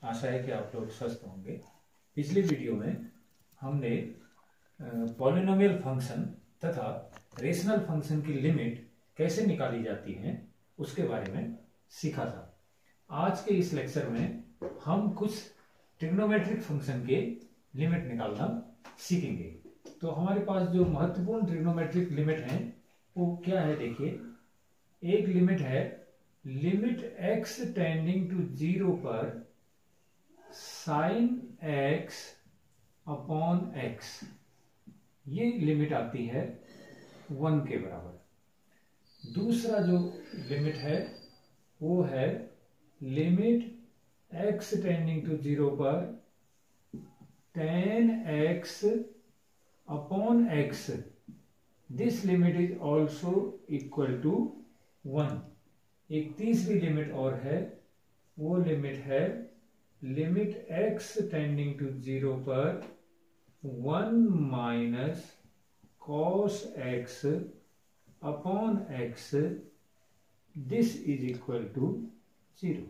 आशा है कि आप लोग स्वस्थ होंगे। पिछली वीडियो में हमने पॉलिनोमियल फंक्शन तथा रेशनल फंक्शन की लिमिट कैसे निकाली जाती है उसके बारे में सीखा था। आज के इस लेक्चर में हम कुछ ट्रिग्नोमेट्रिक फंक्शन के लिमिट निकालना सीखेंगे। तो हमारे पास जो महत्वपूर्ण ट्रिग्नोमेट्रिक लिमिट है वो क्या है, देखिए। एक लिमिट है लिमिट x टेंडिंग टू 0 पर साइन x अपॉन x, ये लिमिट आती है 1 के बराबर। दूसरा जो लिमिट है वो है लिमिट x टेंडिंग टू 0 पर tan x upon x, this limit is also equal to 1। एक तीसरी लिमिट और है, वो लिमिट है लिमिट x टेंडिंग टू 0 पर 1 minus cos x upon x, this is equal to 0।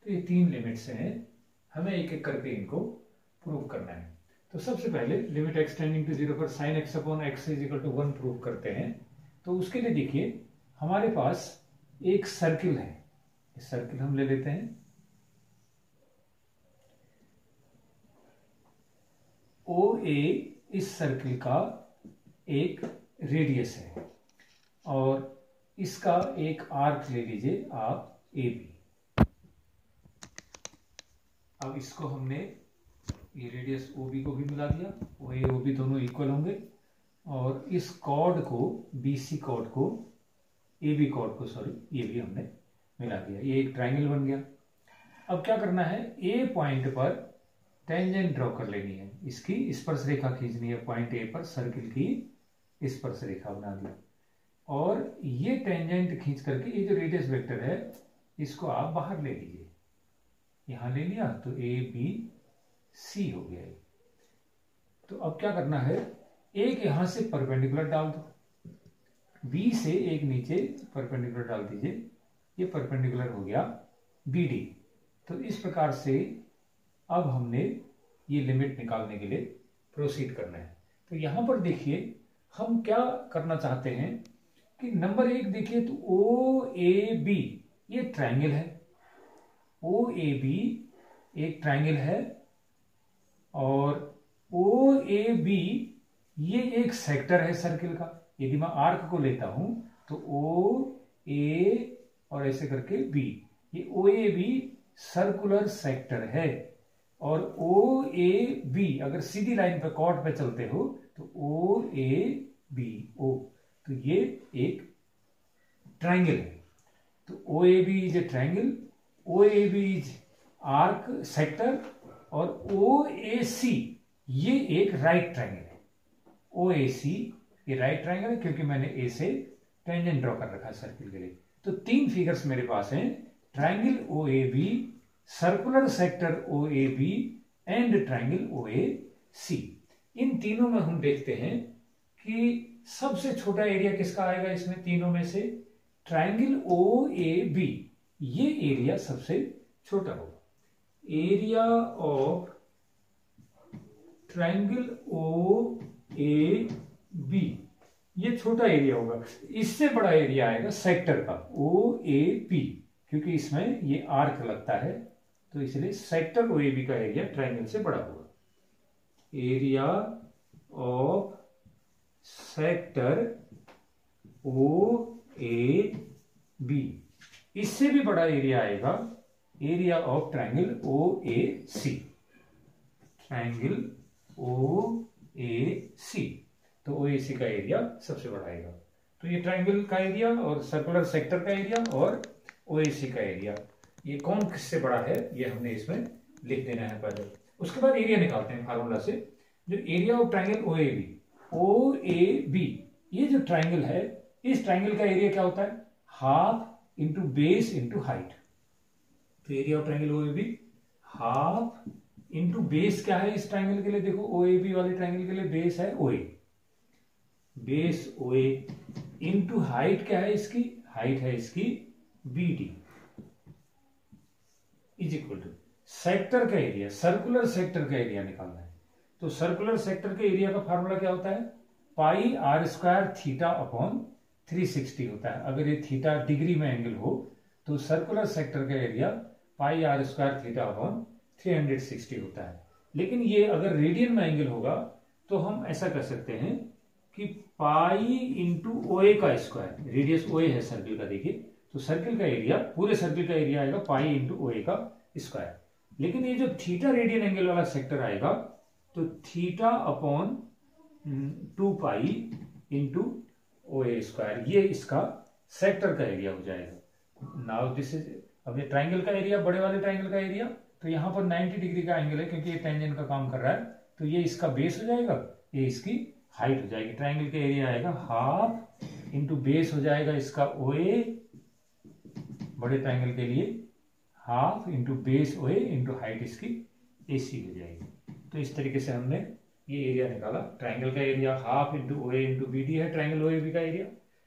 तो ये तीन लिमिट्स हैं, हमें एक एक करके इनको प्रूव करना है। तो सबसे पहले लिमिट x टेंडिंग टू 0 पर sine x upon x is equal to 1 prove करते हैं। तो उसके लिए देखिए हमारे पास एक सर्किल है, इस सर्किल हम ले लेते हैं। OA इस सर्किल का एक रेडियस है और इसका एक आर्क ले लीजिए आप AB। अब इसको हमने ये रेडियस OB को भी मिला दिया, OA OB दोनों इक्वल होंगे और इस कॉर्ड को BC कॉर्ड को AB कॉर्ड को ये भी हमने मिला दिया, ये एक ट्राइंगल बन गया। अब क्या करना है, A पॉइंट पर टेंजेंट ड्रॉ कर लेनी है, इसकी स्पर्श रेखा खींचनी है। पॉइंट A पर सर्किल की स्पर्श रेखा बना दी और ये टेंजेंट खींच करके ये जो रेडियस वेक्टर है इसको आप बाहर ले लीजिए। यहां ले लिया तो ABC हो गया। तो अब क्या करना है, एक यहां से परपेंडिकुलर डाल दो, B से एक नीचे परपेंडिकुलर डाल दीजिए, ये परपेंडिकुलर हो गया BD। तो इस प्रकार से अब हमने ये लिमिट निकालने के लिए प्रोसीड करना है। तो यहां पर देखिए हम क्या करना चाहते हैं कि नंबर 1 देखिए तो OAB ये ट्रायंगल है, OAB एक ट्रायंगल है और OAB ये एक सेक्टर है सर्किल का। यदि मैं आर्क को लेता हूं तो OA और ऐसे करके B, ये OAB सर्कुलर सेक्टर है और OAB अगर सीधी लाइन पे कॉर्ड पे चलते हो तो OABO, तो ये एक ट्रायंगल है। तो OAB is a triangle, OAB is arc sector और OAC ये एक राइट ट्रायंगल है। OAC ये राइट ट्रायंगल है क्योंकि मैंने A से टेंजेंट ड्रॉ कर रखा है सर्किल के लिए। तो तीन फिगर्स मेरे पास हैं, triangle OAB, circular sector OAB and triangle OAC। इन तीनों में हम देखते हैं कि सबसे छोटा एरिया किसका आएगा इसमें तीनों में से, ट्रायंगल OAB ये एरिया सबसे छोटा होगा। एरिया ऑफ ट्रायंगल OAB ये छोटा एरिया होगा, इससे बड़ा एरिया आएगा सेक्टर का OAP, क्योंकि इसमें ये आर्क लगता है तो इसलिए सेक्टर OAB का एरिया ट्रायंगल से बड़ा होगा। एरिया ऑफ सेक्टर OAB, इससे भी बड़ा एरिया आएगा area of triangle OAC, triangle OAC। तो OAC का एरिया सबसे बड़ा आएगा। तो ये ट्रायंगल का एरिया और सर्कुलर सेक्टर का एरिया और OAC का एरिया, ये कौन किससे बड़ा है ये हमने इसमें लिख देना है पहले। उसके बाद एरिया निकालते हैं फार्मूला से। जो एरिया ऑफ ट्रायंगल OAB ये जो ट्रायंगल है, इस ट्रायंगल का एरिया क्या होता है, half into base into height. तो area of triangle OAB half into base क्या है इस ट्रायंगल के लिए, देखो OAB वाले ट्रायंगल के लिए बेस है OA, base OA into height क्या है इसकी, हाइट है इसकी BD is equal to, sector का एरिया, सर्कुलर सेक्टर का एरिया निकालना है। तो सर्कुलर सेक्टर के एरिया का फार्मूला क्या होता है? Pi r square theta upon 360 होता है। अगर ये थीटा डिग्री में एंगल हो तो सर्कुलर सेक्टर का area pi r square theta upon 360 होता है। लेकिन ये अगर रेडियन में एंगल होगा तो हम ऐसा कर सकते हैं कि पाई इंटू ओए का स्क्वायर, रेडियस ओए है सर्किल का, देखिए तो सर्किल का एरिया, पूरे सर्किल का एरिया आएगा पाई इंटू ओए का स्क्वायर। लेकिन ये जो थीटा रेडियन एंगल वाला सेक्टर आएगा तो थीटा अपॉन 2 पाई इंटू ओए स्क्वायर, ये इसका सेक्टर का एरिया हो जाएगा। नाउ दिस इज, अब ये ट्राइंगल का एरिया, बड़े वाले ट्राइंगल का एरिया, तो यहाँ पर 90 डिग्री का एंगल है क्योंकि ये टेंजेंट का काम कर रहा है, तो ये इसका बेस हो जाएगा, ये इसकी हाइट हो जाएगी। ट्राइंगल का एरिया आएगा हाफ इंटू बेस हो जाएगा इसका ओए, बड़े ट्राइंगल के लिए हाफ इंटू बेस ओए इंटू हाइट इसकी AC हो जाएगी। तो इस तरीके से हमने ये एरिया निकाला। ट्राइंगल का area half into O A into BD है, ट्राइंगल OAB का एरिया।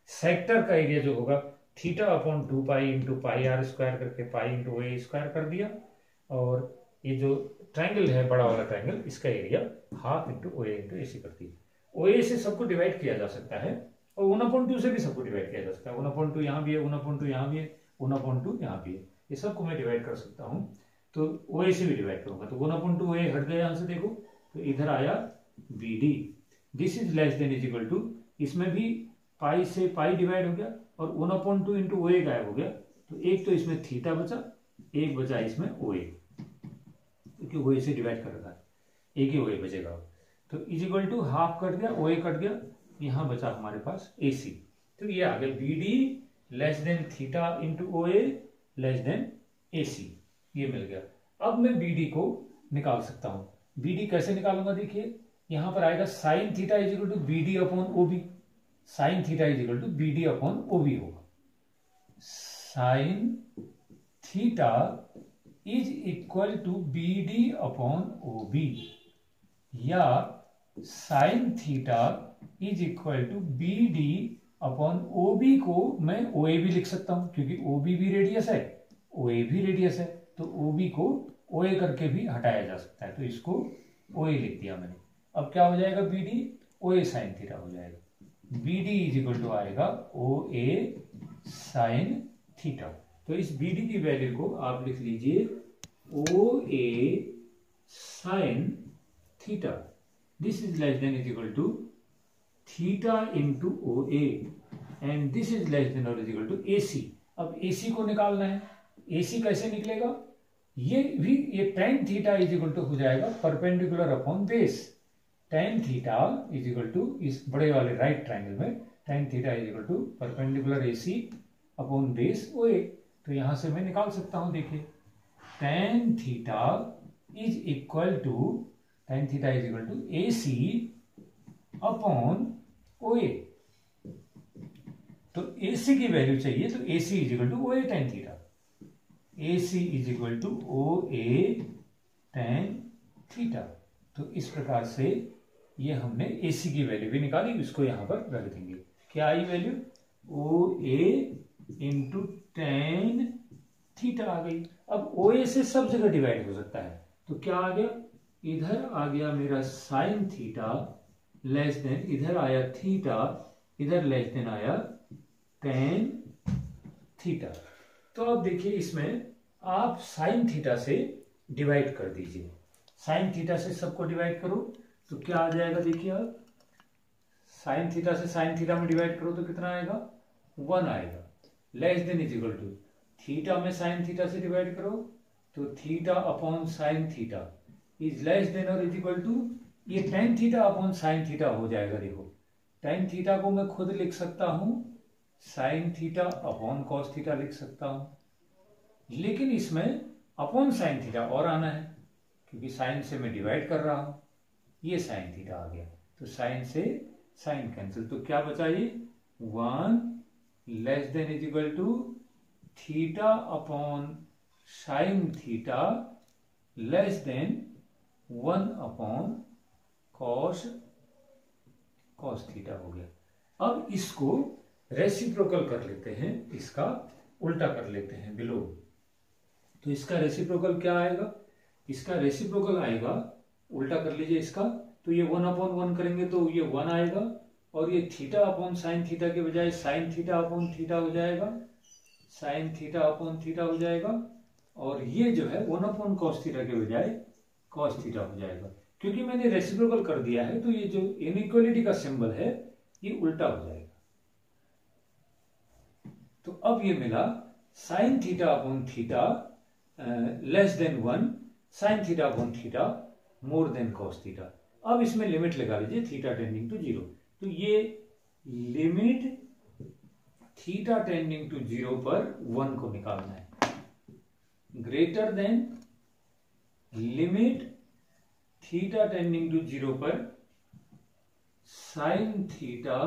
सेक्टर का एरिया जो होगा theta upon 2 pi into pi r square करके पाई इंटू ओए स्क्वायर कर दिया, और ये जो ट्राइंगल है बड़ा वाला ट्राइंगल, इसका area half into O A into AC कर दिया। OA से सबको डिवाइड किया जा सकता है और 1/2 से भी सबको डिवाइड किया जा सकता है। 1/2 यहाँ भी है, 1/2 यहाँ भी है, 1/2 यहाँ भी है, ये सबको मैं डिवाइड कर सकता हूँ। तो OA से भी डिवाइड करूंगा तो 1/2 OA हट गया यहाँ से, देखो तो इधर आया BD। This is less than is equal to, इसमें भी पाई से पाई डिवाइड हो गया और 1/2 इंटू OA गायब हो गया, तो एक तो इसमें थीटा बचा, एक बचा इसमें OA, क्योंकि OA से डिवाइड कर रखा है, एक ही OA बचेगा। तो is equal to half cut गया, OA कट गया, यहाँ बचा हमारे पास AC। तो ये आ गया BD less than theta into OA less than AC, ये मिल गया। अब मैं BD को निकाल सकता हूं। BD कैसे निकालूंगा? देखिए यहां पर आएगा sine theta is equal to BD upon OB। Sine theta is equal to BD upon OB होगा। Sine theta is equal to BD upon OB, या sine theta is equal to BD upon OB को मैं OA भी लिख सकता हूं, क्योंकि OB भी रेडियस है, OA भी रेडियस है, तो OB को OA करके भी हटाया जा सकता है, तो इसको OA लिख दिया मैंने। अब क्या हो जाएगा? BD OA साइन थीटा हो जाएगा। BD इज इक्वल टू आएगा OA साइन थीटा। तो इस BD की वैल्यू को आप लिख लीजिए OA sine theta. This is less than is equal to theta into OA and this is less than और इज इक्वल टू AC। अब AC को निकालना है। AC कैसे निकलेगा? ये भी, ये tan theta is equal to हो जाएगा perpendicular upon base. tan theta is equal to, इस बड़े वाले राइट ट्राइंगल में tan theta is equal to perpendicular AC upon base OA। तो यहां से मैं निकाल सकता हूं, देखिए tan theta is equal to AC upon OA। तो AC की वैल्यू चाहिए, तो AC is equal to OA tan theta. AC is equal to OA tan theta. तो इस प्रकार से ये हमने AC की वैल्यू भी निकाली, इसको यहां पर रख देंगे। क्या आई value? OA into tan theta आ गई। अब OA से सब जगह डिवाइड हो सकता है, तो क्या आ गया? इधर आ गया मेरा साइन थीटा लेस देन, इधर आया थीटा, इधर लेस देन आया tan थीटा। तो अब देखिए इसमें आप साइन थीटा से डिवाइड कर दीजिए। साइन थीटा से सबको डिवाइड करो तो क्या आ जाएगा? देखिए आप साइन थीटा से साइन थीटा में डिवाइड करो तो कितना आएगा? 1 आएगा। Less than is equal to theta में साइन थीटा से डिवाइड करो तो theta upon sine theta is less than और इज इक्वल टू, ये tan theta upon sine theta हो जाएगा। देखो tan थीटा को मैं खुद लिख सकता हूं sign theta upon cos theta लिख सकता हूं, लेकिन इसमें अपॉन साइन थीटा और आना है क्योंकि साइन से मैं डिवाइड कर रहा हूं। ये साइन थीटा आ गया, तो साइन से साइन कैंसिल, तो क्या बचा? ये 1 less than is equal to theta upon sine theta less than 1 upon cos theta हो गया। अब इसको रेसिप्रोकल कर लेते हैं, इसका उल्टा कर लेते हैं बिलो। तो इसका रेसिप्रोकल क्या आएगा? इसका रेसिप्रोकल आएगा, उल्टा कर लीजिए इसका, तो ये 1/1 करेंगे तो ये 1 आएगा, और ये थीटा अपॉन साइन थीटा के बजाय साइन थीटा अपॉन थीटा हो जाएगा, साइन थीटा अपॉन थीटा हो जाएगा, और ये जो है 1/cos थीटा के बजाय cos थीटा हो जाएगा। क्योंकि मैंने रेसिप्रोकल कर दिया है तो ये जो इनइक्वालिटी का सिंबल है ये उल्टा हो जाएगा। तो अब ये मिला sign theta upon theta less than 1, sign theta upon theta more than cos theta. अब इसमें लिमिट लगा लीजिए थीटा टेंडिंग टू 0, तो ये लिमिट थीटा टेंडिंग टू 0 पर 1 को निकालना है, greater than limit theta tending to 0 पर sine theta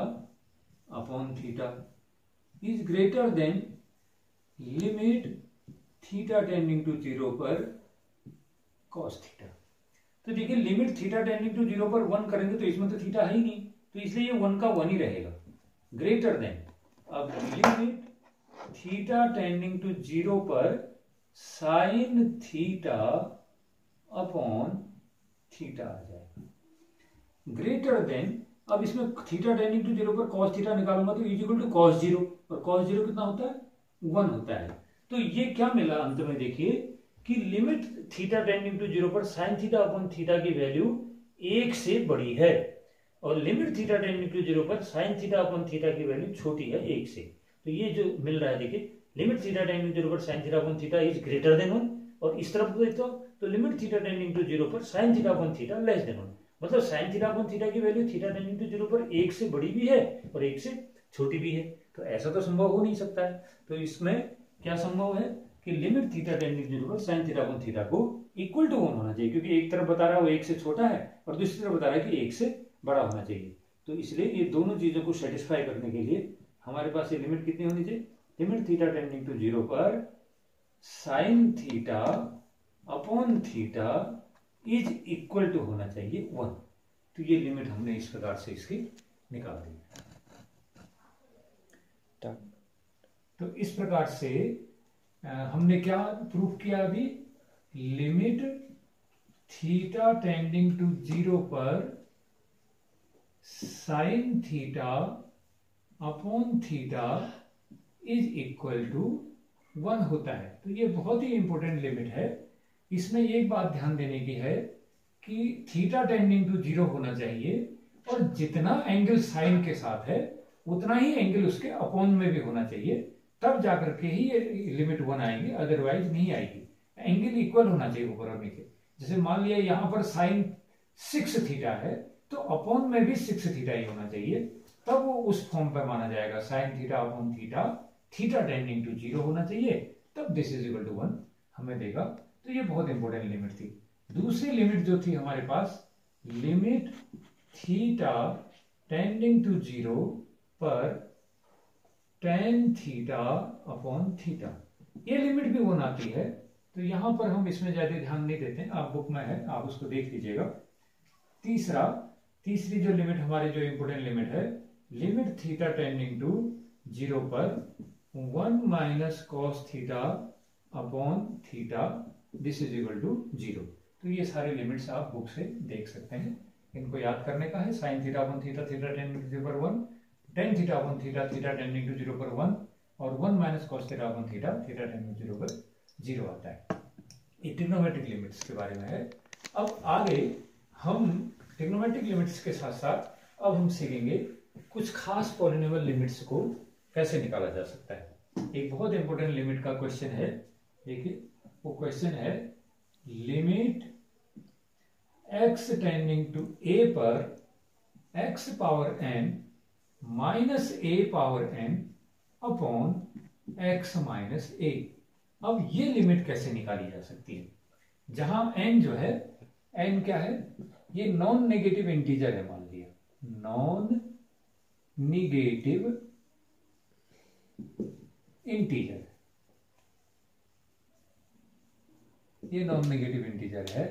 upon theta is greater than limit theta tending to 0 पर cos थीटा। तो देखिए लिमिट थीटा टेंडिंग टू 0 पर 1 करेंगे तो इसमें तो थीटा है ही नहीं, तो इसलिए ये 1 का 1 ही रहेगा, ग्रेटर देन, अब लिमिट थीटा टेंडिंग टू 0 पर साइन थीटा अपॉन थीटा आ जाएगा, ग्रेटर देन, अब इसमें थीटा टेंडिंग टू 0 पर cos थीटा निकालूंगा तो इज इक्वल टू cos 0, और cos 0 कितना होता है 1 होता है। तो ये क्या मिला अंत में, देखिए कि लिमिट थीटा टेंडिंग टू 0 पर साइन थीटा अपॉन थीटा की वैल्यू 1 से बड़ी है, और लिमिट थीटा टेंडिंग टू 0 पर साइन थीटा अपॉन थीटा की वैल्यू छोटी है 1 से। तो ये जो मिल रहा है देखिए लिमिट थीटा टेंडिंग टू 0 पर sine theta upon theta is greater then 1, और इस तरफ देखो तो लिमिट थीटा टेंडिंग टू 0 पर sine theta upon theta less than 1, मतलब साइन थीटा अपॉन थीटा की वैल्यू थीटा टेंडिंग टू 0 पर 1 से बड़ी भी है और 1 से छोटी भी है। तो ऐसा तो संभव हो नहीं सकता है, तो इसमें क्या संभव है कि लिमिट थीटा टेंडिंग टू 0 पर साइन थीटा अपॉन थीटा को इक्वल टू 1 होना चाहिए, क्योंकि एक तरफ बता रहा है वो 1 से छोटा है और दूसरी तरफ बता रहा है कि 1 से बड़ा होना चाहिए। तो इसलिए ये दोनों चीजों को सेटिस्फाई करने के लिए हमारे पास ये लिमिट कितनी होनी चाहिए, लिमिट थीटा टेंडिंग टू 0 पर sine theta upon theta is equal to होना चाहिए 1। तो ये लिमिट हमने इस प्रकार से इसकी निकाल दी। तो इस प्रकार से हमने क्या प्रूफ किया अभी, लिमिट थीटा टेंडिंग टू 0 पर sine theta upon theta is equal to 1 होता है। तो ये बहुत ही इंपॉर्टेंट लिमिट है। इसमें एक बात ध्यान देने की है कि थीटा टेंडिंग टू 0 होना चाहिए, और जितना एंगल साइन के साथ है उतना ही एंगल उसके अपॉन में भी होना चाहिए, तब जाकर के ही ये लिमिट 1 आएगी, अदरवाइज नहीं आएगी। एंगल इक्वल होना चाहिए ऊपर और नीचे। जैसे मान लिया यहां पर साइन 6 थीटा है तो अपॉन में भी 6 थीटा ही होना चाहिए, तब वो उस फॉर्म पर माना जाएगा। Sine theta upon theta, theta tending to 0 होना चाहिए, तब दिस इज इक्वल टू 1 हमें देगा। तो ये बहुत इंपॉर्टेंट लिमिट थी। दूसरी लिमिट जो थी हमारे पास, लिमिट थीटा टेंडिंग टू 0 पर टेन थीटा अपॉन थीटा, ये लिमिट भी 1 आती है। तो यहां पर हम इसमें ज्यादा ध्यान नहीं देते, आप बुक में है, आप उसको देख लीजिएगा। तीसरी जो लिमिट हमारी जो इंपोर्टेंट लिमिट है, लिमिट थीटा टेंडिंग टू 0 पर 1 minus cos theta upon theta this is equal to 0। तो ये सारी लिमिट्स आप बुक से देख सकते हैं, इनको याद करने का है। Sine theta upon theta, theta tending to 0 पर 1, tan theta upon theta, theta tending to 0 पर 1, और 1 minus cos theta upon theta, theta tending to 0 पर 0 आता है। ये ट्रिग्नोमेट्रिक लिमिट्स के बारे में है। अब आगे हम ट्रिग्नोमेट्रिक लिमिट्स के साथ साथ अब हम सीखेंगे कुछ खास पॉलिनोमियल लिमिट्स को कैसे निकाला जा सकता है। एक बहुत इंपॉर्टेंट लिमिट का क्वेश्चन है, देखिए वो क्वेश्चन है limit x tending to a पर x power n minus a power n upon x minus a। अब ये लिमिट कैसे निकाली जा सकती है, जहां n जो है, n क्या है, ये नॉन नेगेटिव इंटीजर है, मान लिया नॉन नेगेटिव इंटीजर, ये नॉन नेगेटिव इंटीजर है।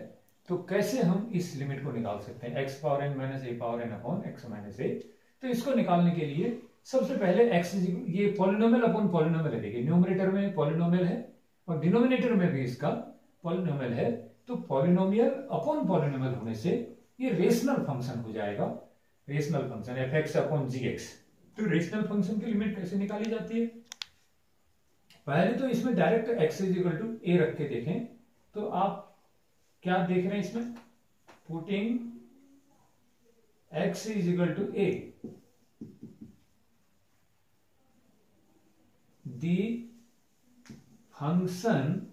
तो कैसे हम इस लिमिट को निकाल सकते हैं, x power n minus a power n upon x minus a। तो इसको निकालने के लिए सबसे पहले x, ये पॉलिनोमियल अपॉन पॉलिनोमियल है, देखिए न्यूमरेटर में पॉलिनोमियल है और डिनोमिनेटर में भी इसका पॉलिनोमियल है। तो पॉलिनोमियल अपॉन पॉलिनोमियल होने से ये रेशनल फंक्शन हो जाएगा, rational function F X upon G X. तो रेशनल फंक्शन की लिमिट कैसे निकाली जाती है? पहले तो इसमें direct x is equal to A रख के देखें तो आप क्या देख रहे हैं इसमें, putting x is equal to a, the function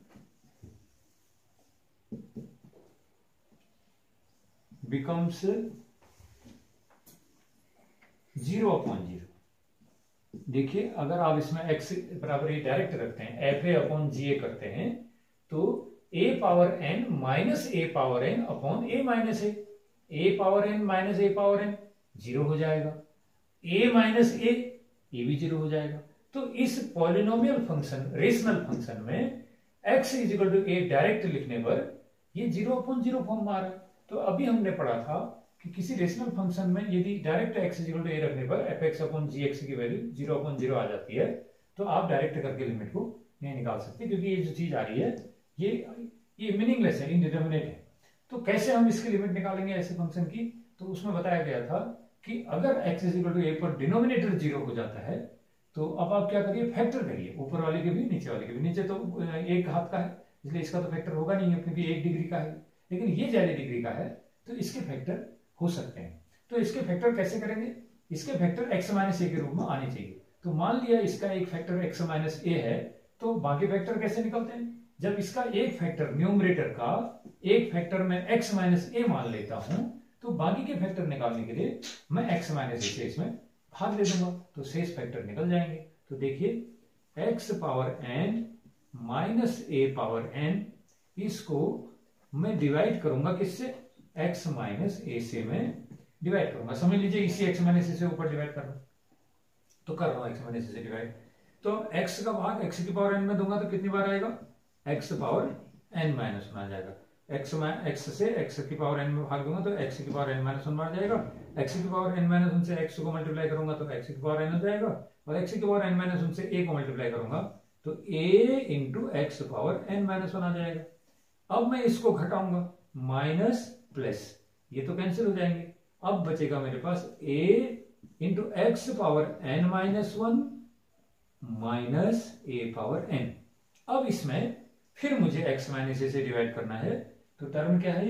becomes 0 upon 0। देखिए अगर आप इसमें x बराबर ए डायरेक्ट रखते हैं, एफ ए अपॉन जी ए करते हैं, तो a power n minus A power n upon A minus A power n minus A power n 0 हो जाएगा, a माइनस ए भी 0 हो जाएगा। तो इस पॉलिनोमियल फंक्शन रेशनल फंक्शन में x is equal to a direct लिखने पर ये 0 अपॉन 0 फॉर्म आ रहा है। तो अभी हमने पढ़ा था कि किसी रेशनल फंक्शन में यदि डायरेक्ट x इक्वल टू ए रखने पर F X upon G x की वैल्यू 0 अपॉन 0 आ जाती है, तो आप डायरेक्ट करके लिमिट को नहीं निकाल सकते, क्योंकि ये जो चीज आ रही है ये मीनिंगलेस है, इनडिटरमिनेट है। तो कैसे हम इसकी लिमिट निकालेंगे ऐसे फंक्शन की? तो उसमें बताया गया था कि अगर x इक्वल टू ए पर डिनोमिनेटर 0 हो जाता है तो अब आप क्या करिए, फैक्टर करिए, ऊपर वाले के भी नीचे वाले के भी। नीचे तो एक घात का है इसलिए इसका तो फैक्टर होगा नहीं है क्योंकि 1 डिग्री का है, लेकिन ये ज्यादा डिग्री का है तो इसके फैक्टर हो सकते हैं। तो इसके फैक्टर कैसे करेंगे? इसके फैक्टर x माइनस ए के रूप में आने चाहिए। तो मान लिया इसका एक फैक्टर x माइनस ए है, तो बाकी फैक्टर कैसे निकलते हैं? जब इसका एक फैक्टर न्यूमरेटर का एक फैक्टर में x माइनस ए मान लेता हूं, तो बाकी के फैक्टर निकालने के लिए मैं x माइनस ए से इसमें भाग दे दूंगा, तो शेष फैक्टर निकल जाएंगे। तो देखिए x पावर n माइनस ए पावर n, इसको मैं डिवाइड करूंगा किससे? x माइनस ए से मैं डिवाइड करूंगा। समझ लीजिए इसी x माइनस ए से ऊपर डिवाइड कर रहा हूं, तो कर रहा हूं x माइनस ए से डिवाइड। तो x का भाग x की पावर n में दूंगा तो कितनी बार आएगा? x पावर n माइनस 1 आ जाएगा। x से x की पावर n में भाग दूंगा तो x की पावर n माइनस 1 बार जाएगा। x की पावर n माइनस 1 से x को मल्टीप्लाई करूंगा तो x की पावर n हो जाएगा, और x की पावर n माइनस 1 से a को मल्टीप्लाई करूंगा तो a into x power n minus 1 आ जाएगा। अब मैं इसको घटाऊंगा, माइनस प्लस, ये तो कैंसिल हो जाएंगे। अब बचेगा मेरे पास a into x power n minus 1 minus a power n। अब इसमें फिर मुझे x माइनस ए से डिवाइड करना है, तो टर्म क्या है?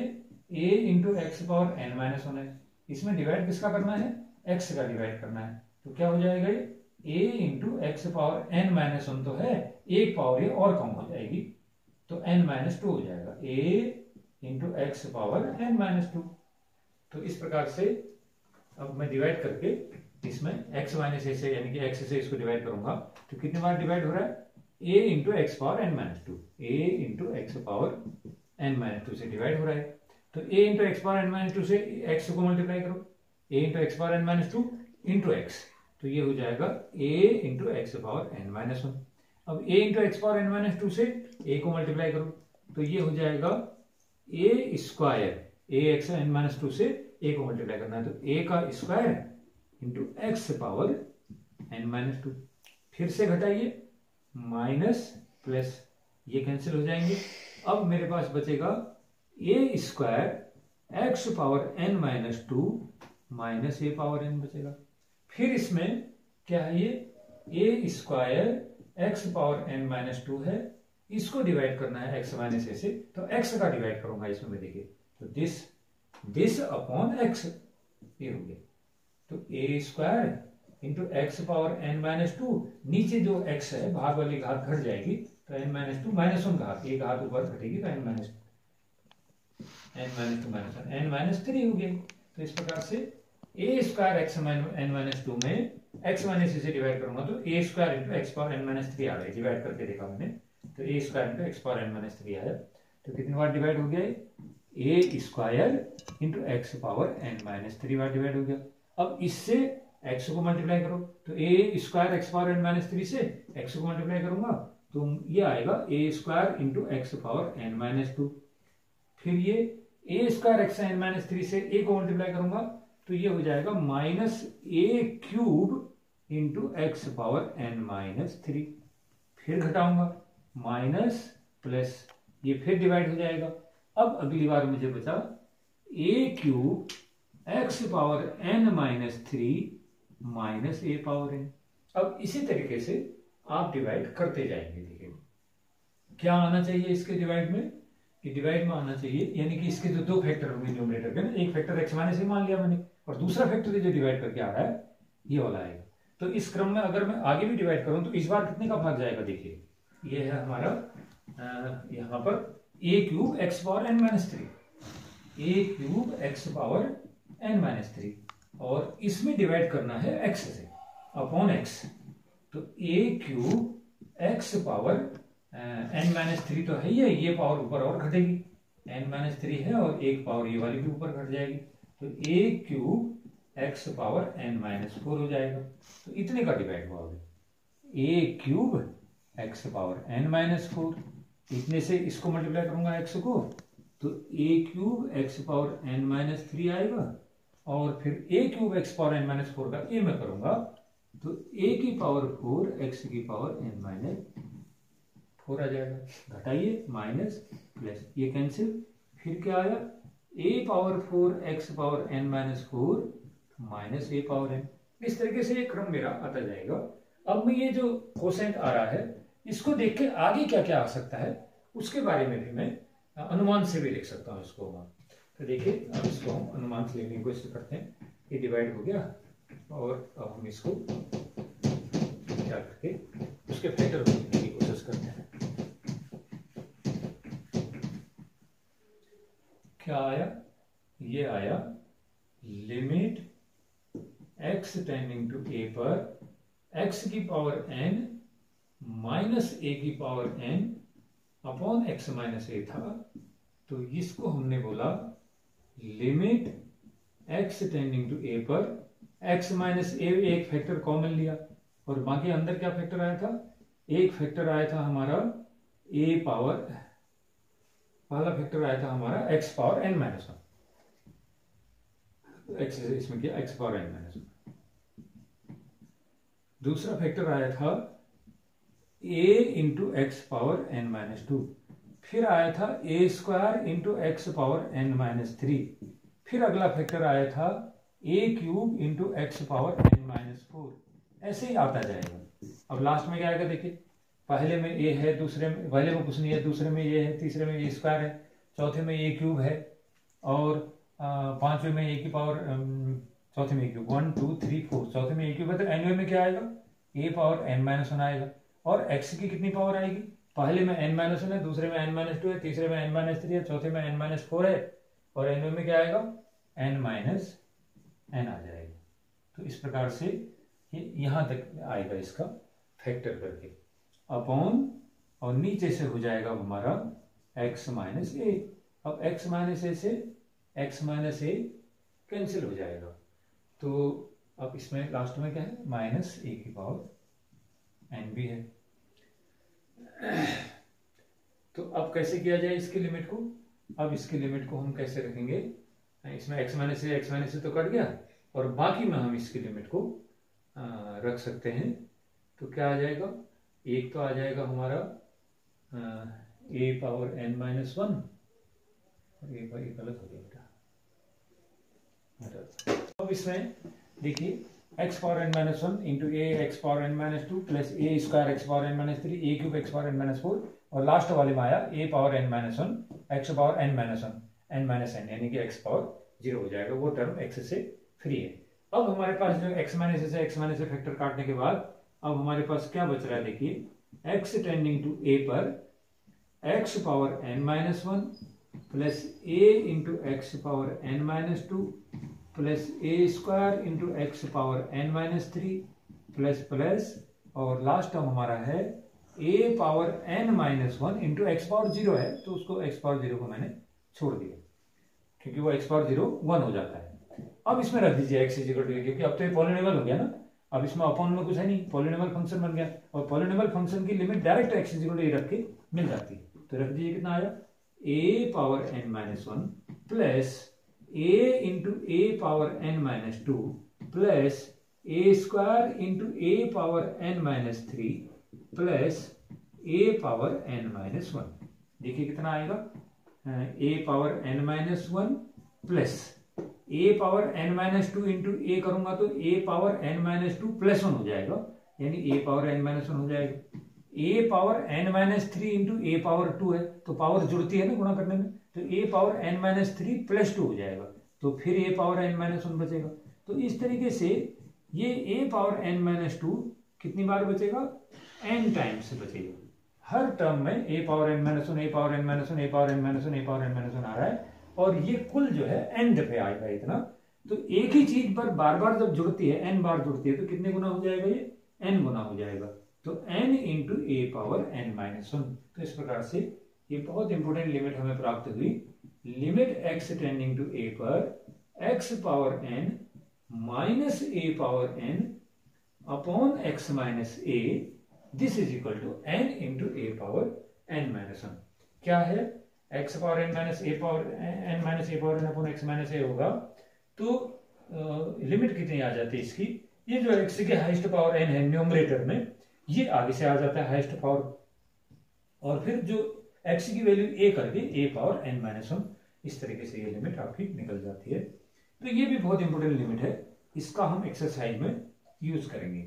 ये a into x power n minus 1 है। इसमें डिवाइड किसका करना है? x का डिवाइड करना है। तो क्या हो जाएगा? ये a into x power n minus 1 तो है, एक पावर ये और कम हो जाएगी तो n माइनस 2 हो जाएगा, a into x power n minus 2। तो इस प्रकार से अब मैं डिवाइड करके इसमें x माइनस ए से यानी कि x से इसको डिवाइड करूंगा तो कितनी बार डिवाइड हो रहा है? a into x power n minus 2, a into x power n minus 2 से डिवाइड हो रहा है। तो a into x power n minus 2 से x को मल्टीप्लाई करो, a into x power n minus 2 into x, तो ये हो जाएगा a into x power n minus 1। अब a into x power n minus 2 से a को मल्टीप्लाई करो तो ये हो जाएगा a square, a x n minus 2 से a को मल्टीप्लाई करना है तो a का square into x power n minus 2। फिर से घटाइए, माइनस प्लस, ये कैंसिल हो जाएंगे। अब मेरे पास बचेगा a square x power n minus 2 minus a power n बचेगा। फिर इसमें क्या है? ये a square x power n minus 2 है, इसको डिवाइड करना है x माइनस ए से, तो x का डिवाइड करूंगा इसमें मैं। देखिए तो दिस अपॉन x, ये हो गया। तो a square into x power n minus 2, नीचे जो x है भाग वाली घात घट जाएगी तो n माइनस 2 माइनस 1 घात, एक घात ऊपर घटेगी तो n minus 2 minus 1 n minus 3 हो गई। तो इस प्रकार से a square x n minus 2 में x माइनस ए से डिवाइड करूंगा तो a square into x power n minus 3 आ रहा है। डिवाइड करके देखा मैंने तो a square into x power n minus 3 आया। तो कितनी बार डिवाइड हो गया? a square into x power n minus 3 bar divide हो गया। अब इससे x को मल्टीप्लाई करो तो a square x power n minus 3 से x को मल्टीप्लाई करूंगा तो ये आएगा a square into x power n minus 2। फिर ये a square x n minus 3 से a को मल्टीप्लाई करूंगा तो ये हो जाएगा minus a cube into x power n minus 3। फिर घटाऊंगा, माइनस प्लस, ये फिर डिवाइड हो जाएगा, अब अगली बार मुझे बचा a cube x power n minus 3 minus a power n। अब इसी तरीके से आप डिवाइड करते जाएंगे। देखिए क्या आना चाहिए इसके डिवाइड में, कि डिवाइड में आना चाहिए, यानी कि इसके जो दो फैक्टर होंगे न्यूमरेटर के ना, एक फैक्टर x माइनस a मान लिया मैंने, और दूसरा फैक्टर जो डिवाइड करके आ रहा है ये वाला आएगा। तो इस क्रम में अगर मैं आगे भी डिवाइड करूं तो इस बार कितने का भाग जाएगा, देखिए ये है हमारा यहां पर a cube x power n minus 3, a cube x power n minus 3, और इसमें डिवाइड करना है x से अपॉन x। तो a cube x power n minus 3 तो है ही है, ये पावर ऊपर और घटेगी, n माइनस 3 है और एक पावर ये वाली भी ऊपर घट जाएगी, तो a cube x power n minus 4 हो जाएगा। तो इतने का डिवाइड हुआ a cube x power n minus 4, इतने से इसको मल्टीप्लाई करूंगा x को, तो a cube x power n minus 3 आएगा, और फिर a cube x power n minus 4 का a मैं करूंगा तो a की पावर 4 x की पावर n माइनस 4 आ जाएगा। घटाइए माइनस प्लस, ये कैंसिल, फिर क्या आया a power 4 x power n minus 4 minus a power n। इस तरीके से ये क्रम मेरा आता जाएगा। अब मैं ये जो कोसेंट आ रहा है इसको देख के आगे क्या क्या आ सकता है उसके बारे में भी मैं अनुमान से भी लिख सकता हूँ इसको। तो देखिए अब इसको हम अनुमान से लिखने की कोशिश करते हैं। ये डिवाइड हो गया और अब हम इसको क्या करके उसके फैक्टर को लिखने की कोशिश करते हैं। क्या आया, ये आया limit x tending to a पर x की पावर n माइनस a की power n upon x minus a था, तो इसको हमने बोला limit x tending to a पर x माइनस a, एक फैक्टर कॉमन लिया और बाकी अंदर क्या फैक्टर आया था, एक फैक्टर आया था हमारा a पावर, पहला फैक्टर आया था हमारा x power n minus 1, x इसमें किया x पावर n माइनस 1। दूसरा फैक्टर आया था a into x power n minus 2, फिर आया था a square into x power n minus 3, फिर अगला फैक्टर आया था a cube into x power n minus 4। ऐसे ही आता जाएगा। अब लास्ट में क्या आएगा, देखिए पहले में a है, दूसरे में, पहले में कुछ नहीं है, दूसरे में ये है, तीसरे में a स्क्वायर है, चौथे में a क्यूब है, और पांचवें में a की पावर, चौथे में a क्यूब 1 2 3 4, चौथे में a क्यूब है, तो एनवे में क्या आएगा a पावर n माइनस 1 आएगा। और x की कितनी पावर आएगी, पहले में n माइनस 1 है, दूसरे में n माइनस 2 है, तीसरे में n माइनस 3 है, चौथे में n माइनस 4 है, और एनवे में क्या आएगा n माइनस n आ जाएगा। तो इस प्रकार से ये यहां तक आएगा इसका फैक्टर करके अपॉन, और नीचे से हो जाएगा हमारा x माइनस a। अब x माइनस a से x माइनस a कैंसिल हो जाएगा, तो अब इसमें लास्ट में क्या है माइनस a की पावर n भी है। तो अब कैसे किया जाए इसकी लिमिट को, अब इसकी लिमिट को हम कैसे रखेंगे, इसमें x माइनस से तो कट गया, और बाकी में हम इसकी लिमिट को रख सकते हैं। तो क्या आ जाएगा, एक तो आ जाएगा हमारा a पावर n माइनस 1, और a पर गलत हो गया बेटा। अब इसमें देखिए x power n minus 1 into a x power n minus 2 plus a square x power n minus 3 a cube x power n minus 4, और लास्ट वाले में आया a power n minus 1 x power n minus 1 n minus n, यानी कि x power 0 हो जाएगा, वो term x से फ्री है। अब हमारे पास जो x माइनस से फैक्टर काटने के बाद अब हमारे पास क्या बच रहा है, देखिए x टेंडिंग टू a पर x power n minus 1 plus a into x power n minus 2 plus a square into x power n minus 3 plus plus, और लास्ट टर्म हमारा है a power n minus 1 into x power 0 है, तो उसको x power 0 को मैंने छोड़ दिया क्योंकि वो x पावर 0 1 हो जाता है। अब इसमें रख दीजिए x इक्वल टू, क्योंकि अब तो ये पॉलिनोमियल हो गया ना, अब इसमें अपॉन में कुछ है नहीं, पॉलिनोमियल फंक्शन बन गया, और पॉलिनोमियल फंक्शन की limit direct x equal to रख के मिल जाती है। तो रख दीजिए कितना आया a power n minus 1 plus a into a power n minus 2 plus a square into a power n minus 3 plus a power n minus 1। देखिए कितना आएगा, A power N minus one plus A power N minus two into A करूंगा तो A power N minus two plus one हो जाएगा, यानी A power N minus one हो जाएगा। A power N minus three into a power two है, तो power जुड़ती है ना गुणा करने में, तो A power N minus three plus two हो जाएगा, तो फिर A power N minus one बचेगा। तो इस तरीके से ये A power N minus two कितनी बार बचेगा, एन टाइम्स बचेगा। हर टर्म में A power N minus one, A power N minus one, A power N minus one, A power N minus one आ रहा है, और ये कुल जो है एंड पे आएगा इतना। तो एक ही चीज पर बार बार जब जुड़ती है, एन बार जुड़ती है, तो कितने गुना हो जाएगा, ये एन गुना हो जाएगा। तो n into a power n minus one. तो इस प्रकार से ये बहुत इंपोर्टेंट लिमिट हमें प्राप्त हुई। Limit x tending to a पर x power n minus a power n upon x minus a, this is equal to n into a power n minus one. क्या है, x power n minus a power n minus a power n upon x minus a होगा, तो limit कितनी आ जाती है इसकी, ये जो x की हाईएस्ट पावर n है न्यूमरेटर में, ये आगे से आ जाता है हाईएस्ट पावर, और फिर जो x की वैल्यू a करके a power n minus one, इस तरीके से ये लिमिट आपकी निकल जाती है। तो ये भी बहुत इंपोर्टेंट लिमिट है, इसका हम एक्सरसाइज में यूज करेंगे।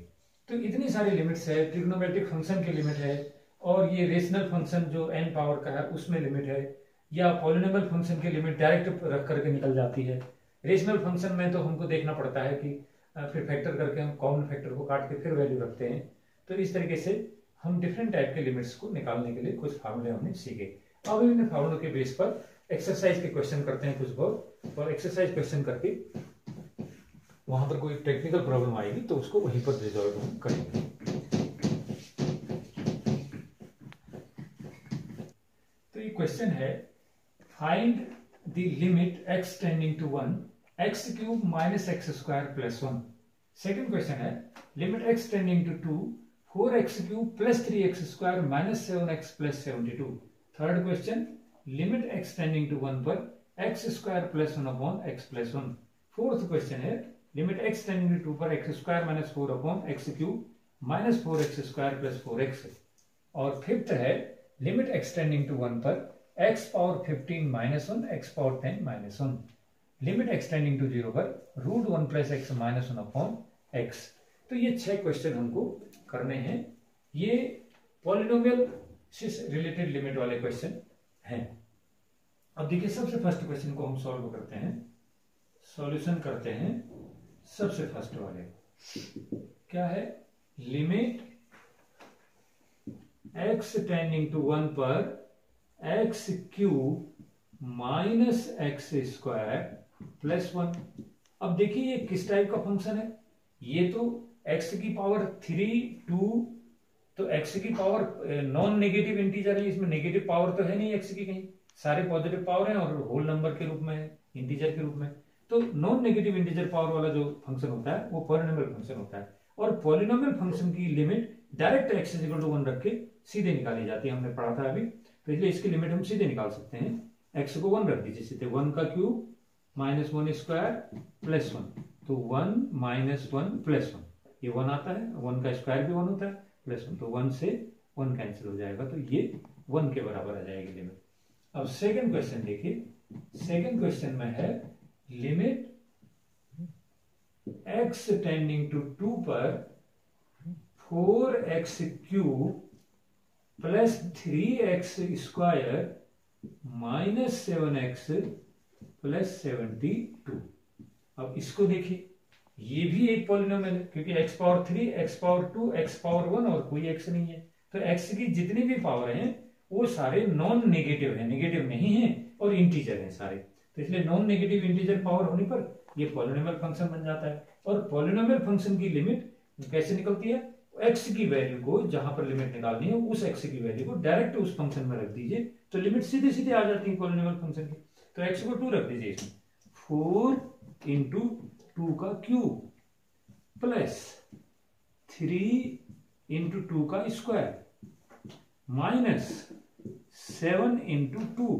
तो इतनी सारी लिमिट्स है, ट्रिग्नोमेट्रिक फंक्शन की लिमिट है, और ये रेशनल फंक्शन जो n पावर का है उसमें लिमिट है, या पॉलिनोमियल फंक्शन की लिमिट डायरेक्ट रख करके निकल जाती है। रेशनल फंक्शन में तो हमको देखना पड़ता है कि फिर फैक्टर करके हम कॉमन फैक्टर को काट के फिर वैल्यू रखते हैं। तो इस तरीके से हम डिफरेंट टाइप के लिमिट्स को निकालने के लिए कुछ फार्मूले हमने सीखे। अब इन फार्मूलों के बेस पर एक्सरसाइज के क्वेश्चन करते हैं कुछ बहुत, और एक्सरसाइज क्वेश्चन करके वहां पर कोई टेक्निकल प्रॉब्लम आएगी तो उसको वहीं पर रिजॉल्व करेंगे। तो ये क्वेश्चन है, find the limit x tending to 1 x cube minus X square plus 1। Second question है, limit x tending to 2 4x cube plus 3x square minus 7x plus 72। Third question, limit x tending to 1 पर x square plus 1 upon x plus 1। Fourth question है, limit x tending to 2 पर x square minus 4 upon x cube minus 4x square plus 4x। और fifth है, limit x tending to 1 पर x power 15 minus 1 x power 10 minus 1। Limit x tending to 0 पर root 1 plus x minus 1 upon x। तो ये 6 question हमको करने हैं। ये पॉलिनोमियल से रिलेटेड लिमिट वाले क्वेश्चन हैं। अब देखिए, सबसे फर्स्ट क्वेश्चन को हम सॉल्व करते हैं, सॉल्यूशन करते हैं। सबसे फर्स्ट वाले क्या है, लिमिट x टेंडिंग टू 1 पर x cube minus X square plus 1। अब देखिए ये किस टाइप का फंक्शन है, ये तो x की पावर 3 2, तो x की पावर नॉन नेगेटिव इंटीजर है, इसमें नेगेटिव पावर तो है नहीं x की, कहीं सारे पॉजिटिव पावर हैं और होल नंबर के रूप में है, इंटीजर के रूप में। तो नॉन नेगेटिव इंटीजर पावर वाला जो फंक्शन होता है वो पॉलिनोमियल फंक्शन होता है, और पॉलिनोमियल फंक्शन की limit direct x equal to 1 रख के सीधे निकाली जाती है, हमने पढ़ा था अभी। तो इसलिए इसकी लिमिट हम सीधे निकाल सकते हैं। x को 1 रख दीजिए सीधे, 1 का क्यूब माइनस 1 स्क्वायर प्लस 1, तो 1 माइनस 1 प्लस 1, ये 1 आता है, 1 का स्क्वायर भी 1 होता है, प्लस 1, तो 1 से 1 कैंसिल हो जाएगा, तो ये 1 के बराबर आ जाएगी लिमिट। अब सेकंड क्वेश्चन देखिए, सेकंड क्वेश्चन में है, लिमिट x टेंडिंग टू 2 पर 4x cube plus 3x square minus 7x plus 72। अब इसको देखिए, ये भी एक पॉलिनोमियल है, क्योंकि x power 3 x power 2 x power 1 और कोई x नहीं है, तो x की जितनी भी पावर हैं वो सारे नॉन नेगेटिव हैं, नेगेटिव नहीं है, और इंटीजर हैं सारे। तो इसलिए नॉन नेगेटिव इंटीजर पावर होने पर ये पॉलिनोमियल फंक्शन बन जाता है। और पॉलिनोमियल फंक्शन की लिमिट कैसे निकलती है, x की वैल्यू को जहां पर लिमिट निकालनी है उस x की वैल्यू को डायरेक्ट उस फंक्शन में रख दीजिए, तो लिमिट सीधे सीधे आ जाती है पॉलिनोमियल फंक्शन की। तो x को 2 रख दीजिए इसमें, 4 इंटू 2 का क्यूब प्लस 3 इंटू 2 का स्क्वायर माइनस 7 इंटू 2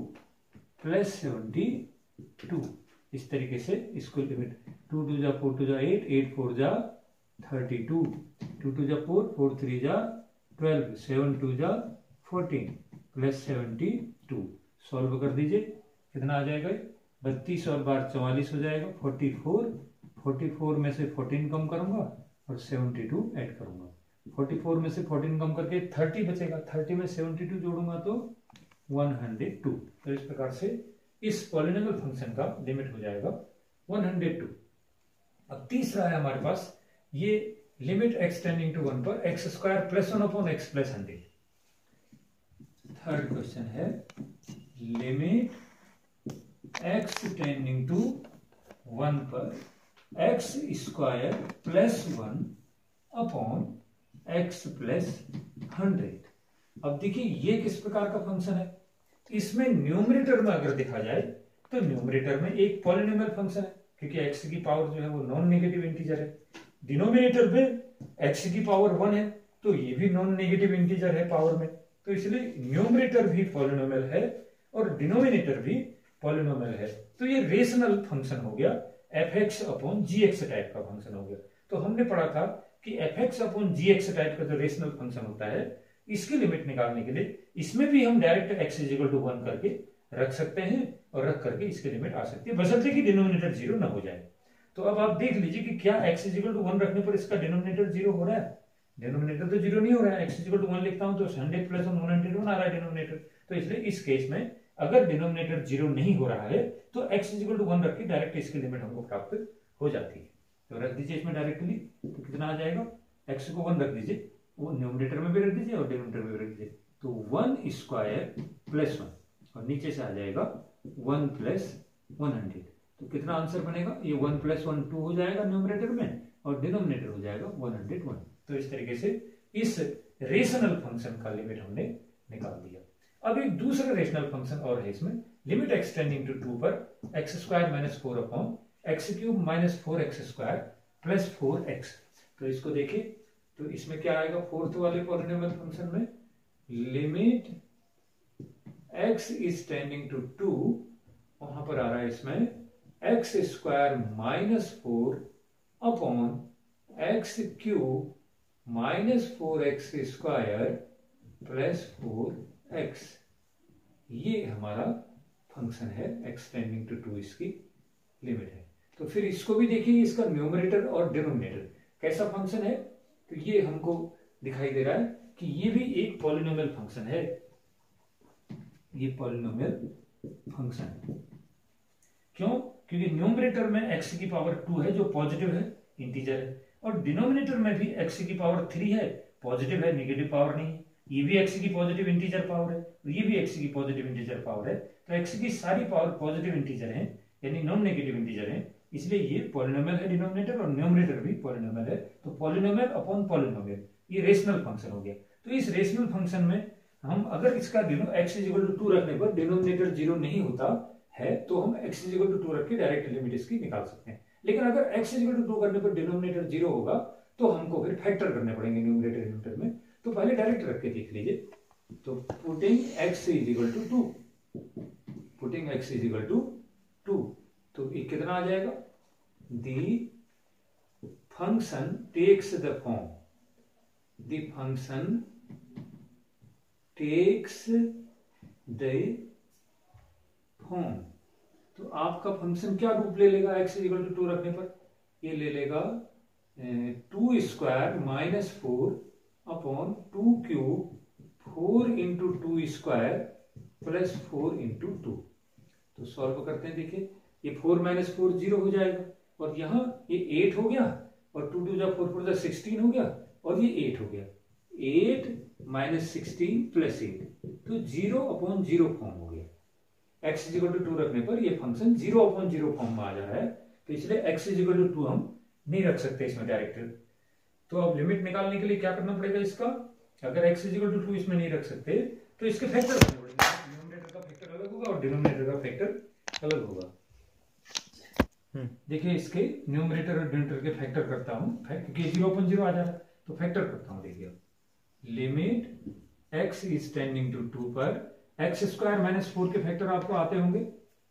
प्लस 72। इस तरीके से इसको लिमिट 2 2 जा 4 2 जा 8 8 4 जा 32, 2 2 जा 4 4 3 जा 12 7 2 जा 14 प्लस 72। सॉल्व कर दीजिए, कितना आ जाएगा, 32 और बार 44 हो जाएगा, 44। 44 में से 14 कम करूंगा और 72 ऐड करूंगा। 44 में से 14 कम करके 30 बचेगा, 30 में 72 जोड़ूंगा तो 102। तो इस प्रकार से इस पॉलिनोमियल फंक्शन का लिमिट हो जाएगा 102। अब तीसरा है हमारे पास ये लिमिट एक्स टेंडिंग टू 1 पर x square plus 1 upon x plus 100। Third question है लिमिट एक्स टेंडिंग टू 1 पर x square plus 1 upon x plus 100। अब देखिए ये किस प्रकार का फंक्शन है, इसमें न्यूमरेटर में अगर देखा जाए तो न्यूमरेटर में एक पॉलिनोमियल फंक्शन है, क्योंकि एक्स की पावर जो है वो नॉन नेगेटिव इंटीजर है। डिनोमिनेटर में एक्स की पावर 1 है तो ये भी नॉन नेगेटिव इंटीजर है पावर में, तो इसलिए न्यूमरेटर भी पॉलिनोमियल है और डिनोमिनेटर भी पॉलिनोमियल है। तो ये रेशनल फंक्शन हो गया, F X upon G x type का फंक्शन हो गया। तो हमने पढ़ा था कि F X upon G x type का जो रेशनल फंक्शन होता है इसकी लिमिट निकालने के लिए इसमें भी हम direct x is equal to 1 करके रख सकते हैं और रख करके इसकी लिमिट आ सकती है, बशर्ते कि डिनोमिनेटर 0 ना हो जाए। तो अब आप देख लीजिए कि क्या x इज इक्वल टू 1 रखने पर इसका डिनोमिनेटर 0 हो रहा है, डिनोमिनेटर तो 0 नहीं हो रहा है। x इज इक्वल टू 1 लिखता हूं तो 100 प्लस 101 आ रहा है डिनोमिनेटर। तो इसलिए इस केस में अगर डिनोमिनेटर 0 नहीं हो रहा है तो x इज इक्वल टू 1 रख के डायरेक्ट इसकी लिमिट हमको प्राप्त हो जाती है। तो रख दीजिए इसमें डायरेक्टली, तो कितना आ जाएगा, x को 1 रख दीजिए, वो न्यूमरेटर में भी रख दीजिए और डिनोमिनेटर में भी रख दीजिए, तो 1 स्क्वायर प्लस 1 और नीचे से आ जाएगा 1 प्लस 100। तो कितना आंसर बनेगा, ये 1 प्लस 1 2 हो जाएगा न्यूमरेटर में और डिनोमिनेटर हो जाएगा 101। तो इस तरीके से इस रेशनल फंक्शन का लिमिट हमने निकाल दिया। अब एक दूसरा रेशनल फंक्शन और है इसमें, लिमिट एक्स टेंडिंग टू 2 पर x square minus 4 upon x cube minus 4x square plus 4x। तो इसको देखिए, तो इसमें क्या आएगा, फोर्थ वाले पॉलिनोमियल फंक्शन में limit x is tending to 2, वहां पर आ रहा है इसमें x square minus 4 upon x cube minus 4x square plus 4x। ये हमारा फंक्शन है एक्स टेंडिंग टू 2, इसकी लिमिट है। तो फिर इसको भी देखिए, इसका न्यूमरेटर और डिनोमिनेटर कैसा फंक्शन है, तो ये हमको दिखाई दे रहा है कि ये भी एक पॉलिनोमियल फंक्शन है, ये पॉलिनोमियल फंक्शन है। क्यों, क्योंकि न्यूमरेटर में x की पावर 2 है जो पॉजिटिव है, इंटीजर है, और डिनोमिनेटर में भी x की पावर 3 है, पॉजिटिव है, नेगेटिव पावर नहीं है। ये भी x की पॉजिटिव इंटीजर पावर है, ये भी x की पॉजिटिव इंटीजर पावर है। तो x की सारी पावर पॉजिटिव इंटीजर है, यानी नॉन नेगेटिव इंटीजर है, इसलिए ये पॉलिनोमियल है डिनोमिनेटर और न्यूमरेटर भी पॉलिनोमियल है। तो पॉलिनोमियल अपॉन पॉलिनोमियल, ये रेशनल फंक्शन हो गया। तो इस रेशनल फंक्शन में हम अगर इसका x इज इक्वल टू 2 रखने पर डिनोमिनेटर 0 नहीं होता है तो हम x इज इक्वल टू 2 रख के डायरेक्ट लिमिट इसकी निकाल सकते हैं। लेकिन अगर x इज इक्वल टू 2 करने पर डिनोमिनेटर 0 होगा तो हमको फिर फैक्टर करने पड़ेंगे न्यूमरेटर डिनोमिनेटर में। तो पहले डायरेक्ट रख के देख लीजिए, तो putting x is equal to 2, putting x is equal to 2, तो ये कितना आ जाएगा, the function takes the form, the function takes the form. तो आपका फंक्शन क्या रूप ले लेगा x इक्वल टू 2 रखने पर, ये ले लेगा 2 square minus 4 upon 2 cube 4 into 2 square plus 4 into 2। तो सॉल्व करते हैं, देखिए ये 4 माइनस 4 0 हो जाएगा और यहाँ ये 8 हो गया और 2 2 जा 4 4 जा 16 हो गया और ये 8 हो गया, 8 माइनस 16 प्लस 8, तो 0 अपॉन 0 फॉर्म हो गया। x इज इक्वल टू 2 रखने पर ये फंक्शन 0 अपॉन 0 फॉर्म में आ जा रहा है, तो इसलिए x इज इक्वल टू 2 हम नहीं रख सकते इसमें डायरेक्ट। तो अब लिमिट निकालने के लिए क्या करना पड़ेगा इसका, अगर x इज इक्वल टू 2 इसमें नहीं रख सकते तो इसके फैक्टर करने पड़ेंगे, न्यूमरेटर का फैक्टर अलग होगा और डिनोमिनेटर का फैक्टर अलग होगा। देखिए इसके न्यूमरेटर और डिनोमिनेटर के फैक्टर करता हूं, क्योंकि 0 अपॉन 0 आ जा रहा है तो फैक्टर करता हूं। देखिए limit x is tending to 2 पर एक्स स्क्वायर माइनस 4 के फैक्टर आपको आते होंगे,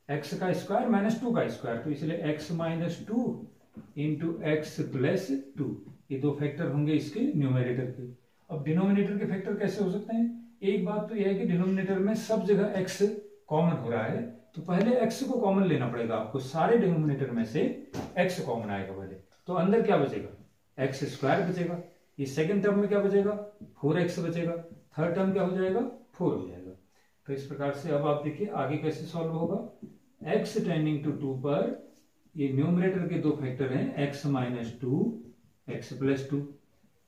x का स्क्वायर माइनस 2 का स्क्वायर, तो इसलिए x minus 2 into x plus 2, ये दो फैक्टर होंगे इसके न्यूमरेटर के। अब डिनोमिनेटर के फैक्टर कैसे हो सकते हैं, एक बात तो यह है कि डिनोमिनेटर में सब जगह x कॉमन हो रहा है, तो पहले x को कॉमन लेना पड़ेगा आपको। सारे डिनोमिनेटर में से x कॉमन आएगा पहले, तो अंदर क्या बचेगा, एक्स स्क्वायर बचेगा। ये सेकंड टर्म में क्या बचेगा, 4x बचेगा। थर्ड टर्म क्या हो जाएगा, 4 हो जाएगा। तो इस प्रकार से अब आप देखिए आगे कैसे सॉल्व होगा। x टेंडिंग टू 2 पर ये न्यूमरेटर के दो फैक्टर हैं, x माइनस 2 x प्लस 2,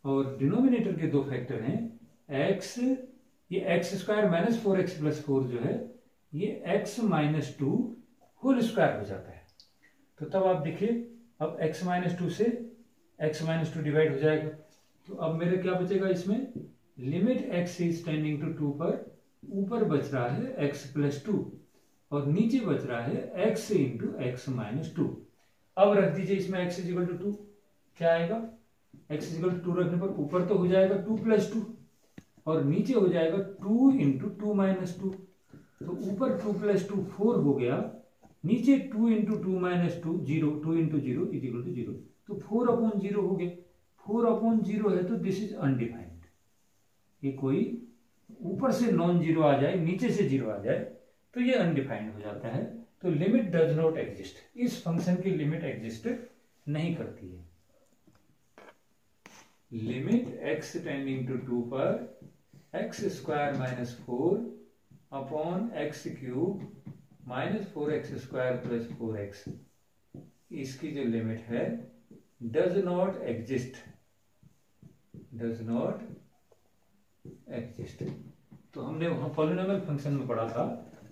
और डिनोमिनेटर के दो फैक्टर हैं x, ये x square minus 4x plus 4 जो है ये x माइनस 2 होल स्क्वायर हो जाता है। तो तब आप देखिए अब x माइनस 2 से x माइनस 2 डिवाइड हो जाएगा, तो अब मेरे क्या बचेगा इसमें, limit x is tending to 2 पर ऊपर बच रहा है x प्लस 2 और नीचे बच रहा है x इंटू एक्स माइनस 2। अब रख दीजिए इसमें x इज इक्वल टू 2, क्या आएगा, x इज इक्वल टू 2 रखने पर ऊपर तो हो जाएगा 2 प्लस 2 और नीचे हो जाएगा 2 इंटू 2 माइनस 2। तो ऊपर 2 प्लस 2 4 हो गया, नीचे 2 into 2 minus 2 0, 2 into 0 is equal to 0, तो 4 अपॉन 0 हो गया। 4 अपॉन 0 है तो दिस इज अनडिफाइंड। ये कोई ऊपर से नॉन जीरो आ जाए, नीचे से जीरो आ जाए तो ये अनडिफाइंड हो जाता है। तो लिमिट डज नॉट एग्जिस्ट, इस फंक्शन की लिमिट एग्जिस्ट नहीं करती है। लिमिट x टेंडिंग टू 2 पर x square minus 4 upon x cube minus 4x square plus 4x, इसकी जो लिमिट है does not exist, does not exist. तो हमने वहां पॉलिनोमियल फंक्शन में पढ़ा था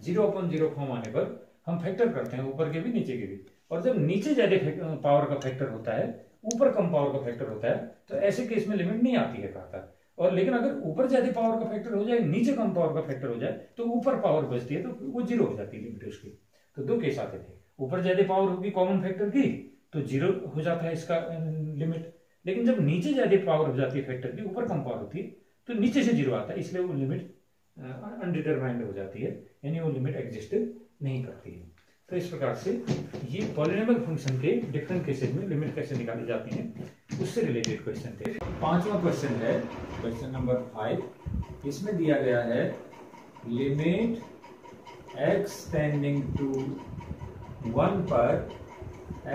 0/0 फॉर्म आने पर हम फैक्टर करते हैं, ऊपर के भी नीचे के भी, और जब नीचे ज्यादा पावर का फैक्टर होता है ऊपर कम पावर का फैक्टर होता है तो ऐसे केस में लिमिट नहीं आती है कहता। और लेकिन अगर ऊपर ज्यादा पावर का फैक्टर हो जाए नीचे कम पावर का फैक्टर हो जाए तो ऊपर पावर बचती है, तो वो 0 हो जाती है लिमिट उसकी। तो दो केस आते थे, ऊपर ज्यादा पावर होगी कॉमन फैक्टर की तो 0 हो जाता है इसका लिमिट, लेकिन जब नीचे ज्यादा पावर हो जाती है फैक्टर की, ऊपर कम पावर होती है तो नीचे से 0 आता है, इसलिए वो लिमिट अनडिटरमाइंड हो जाती है, यानी वो लिमिट एग्जिस्ट नहीं करती है। तो इस प्रकार से ये पॉलिनोमियल फंक्शन के डिफरेंट केसेस में लिमिट कैसे निकाली जाती है उससे रिलेटेड क्वेश्चन थे। पांचवा क्वेश्चन है क्वेश्चन नंबर 5। इसमें दिया गया है लिमिट x टेंडिंग टू 1 पर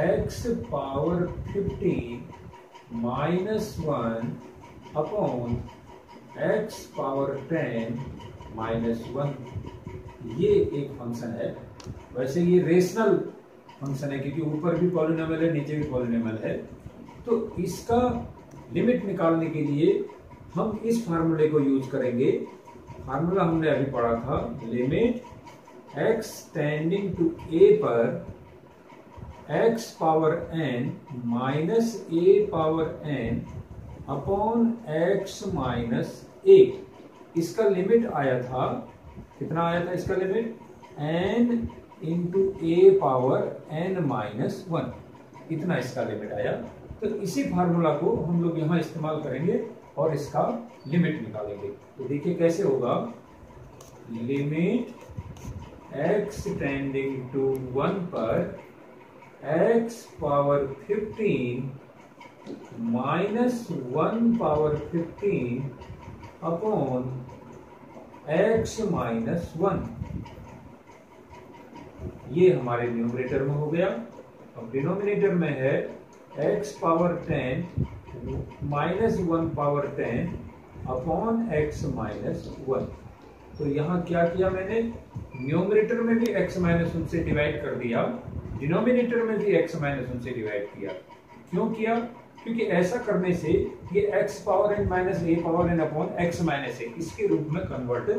x power 15 minus 1 upon x power 10 minus 1। ये एक फंक्शन है, वैसे ये रेशनल फंक्शन है क्योंकि ऊपर भी पॉलिनोमियल है नीचे भी पॉलिनोमियल है। तो इसका लिमिट निकालने के लिए हम इस फार्मूले को यूज करेंगे। फार्मूला हमने अभी पढ़ा था, limit x tending to a पर x power n minus a power n upon x minus a। इसका लिमिट आया था, कितना आया था इसका limit, n into a power n minus 1, इतना इसका लिमिट आया। तो इसी फार्मूला को हम लोग यहां इस्तेमाल करेंगे और इसका लिमिट निकालेंगे। तो देखिए कैसे होगा, लिमिट x टेंडिंग टू 1 पर x power 15 minus 1 power 15 upon x minus 1, ये हमारे न्यूमरेटर में हो गया। अब डिनोमिनेटर में है x power 10 minus 1 power 10 upon x minus 1। तो यहाँ क्या किया मैंने, न्यूमरेटर में भी x माइनस 1 से डिवाइड कर दिया, डिनोमिनेटर में भी x माइनस 1 से डिवाइड किया। क्यों किया, क्योंकि ऐसा करने से ये x power n minus a power n upon x minus a इसके रूप में कन्वर्ट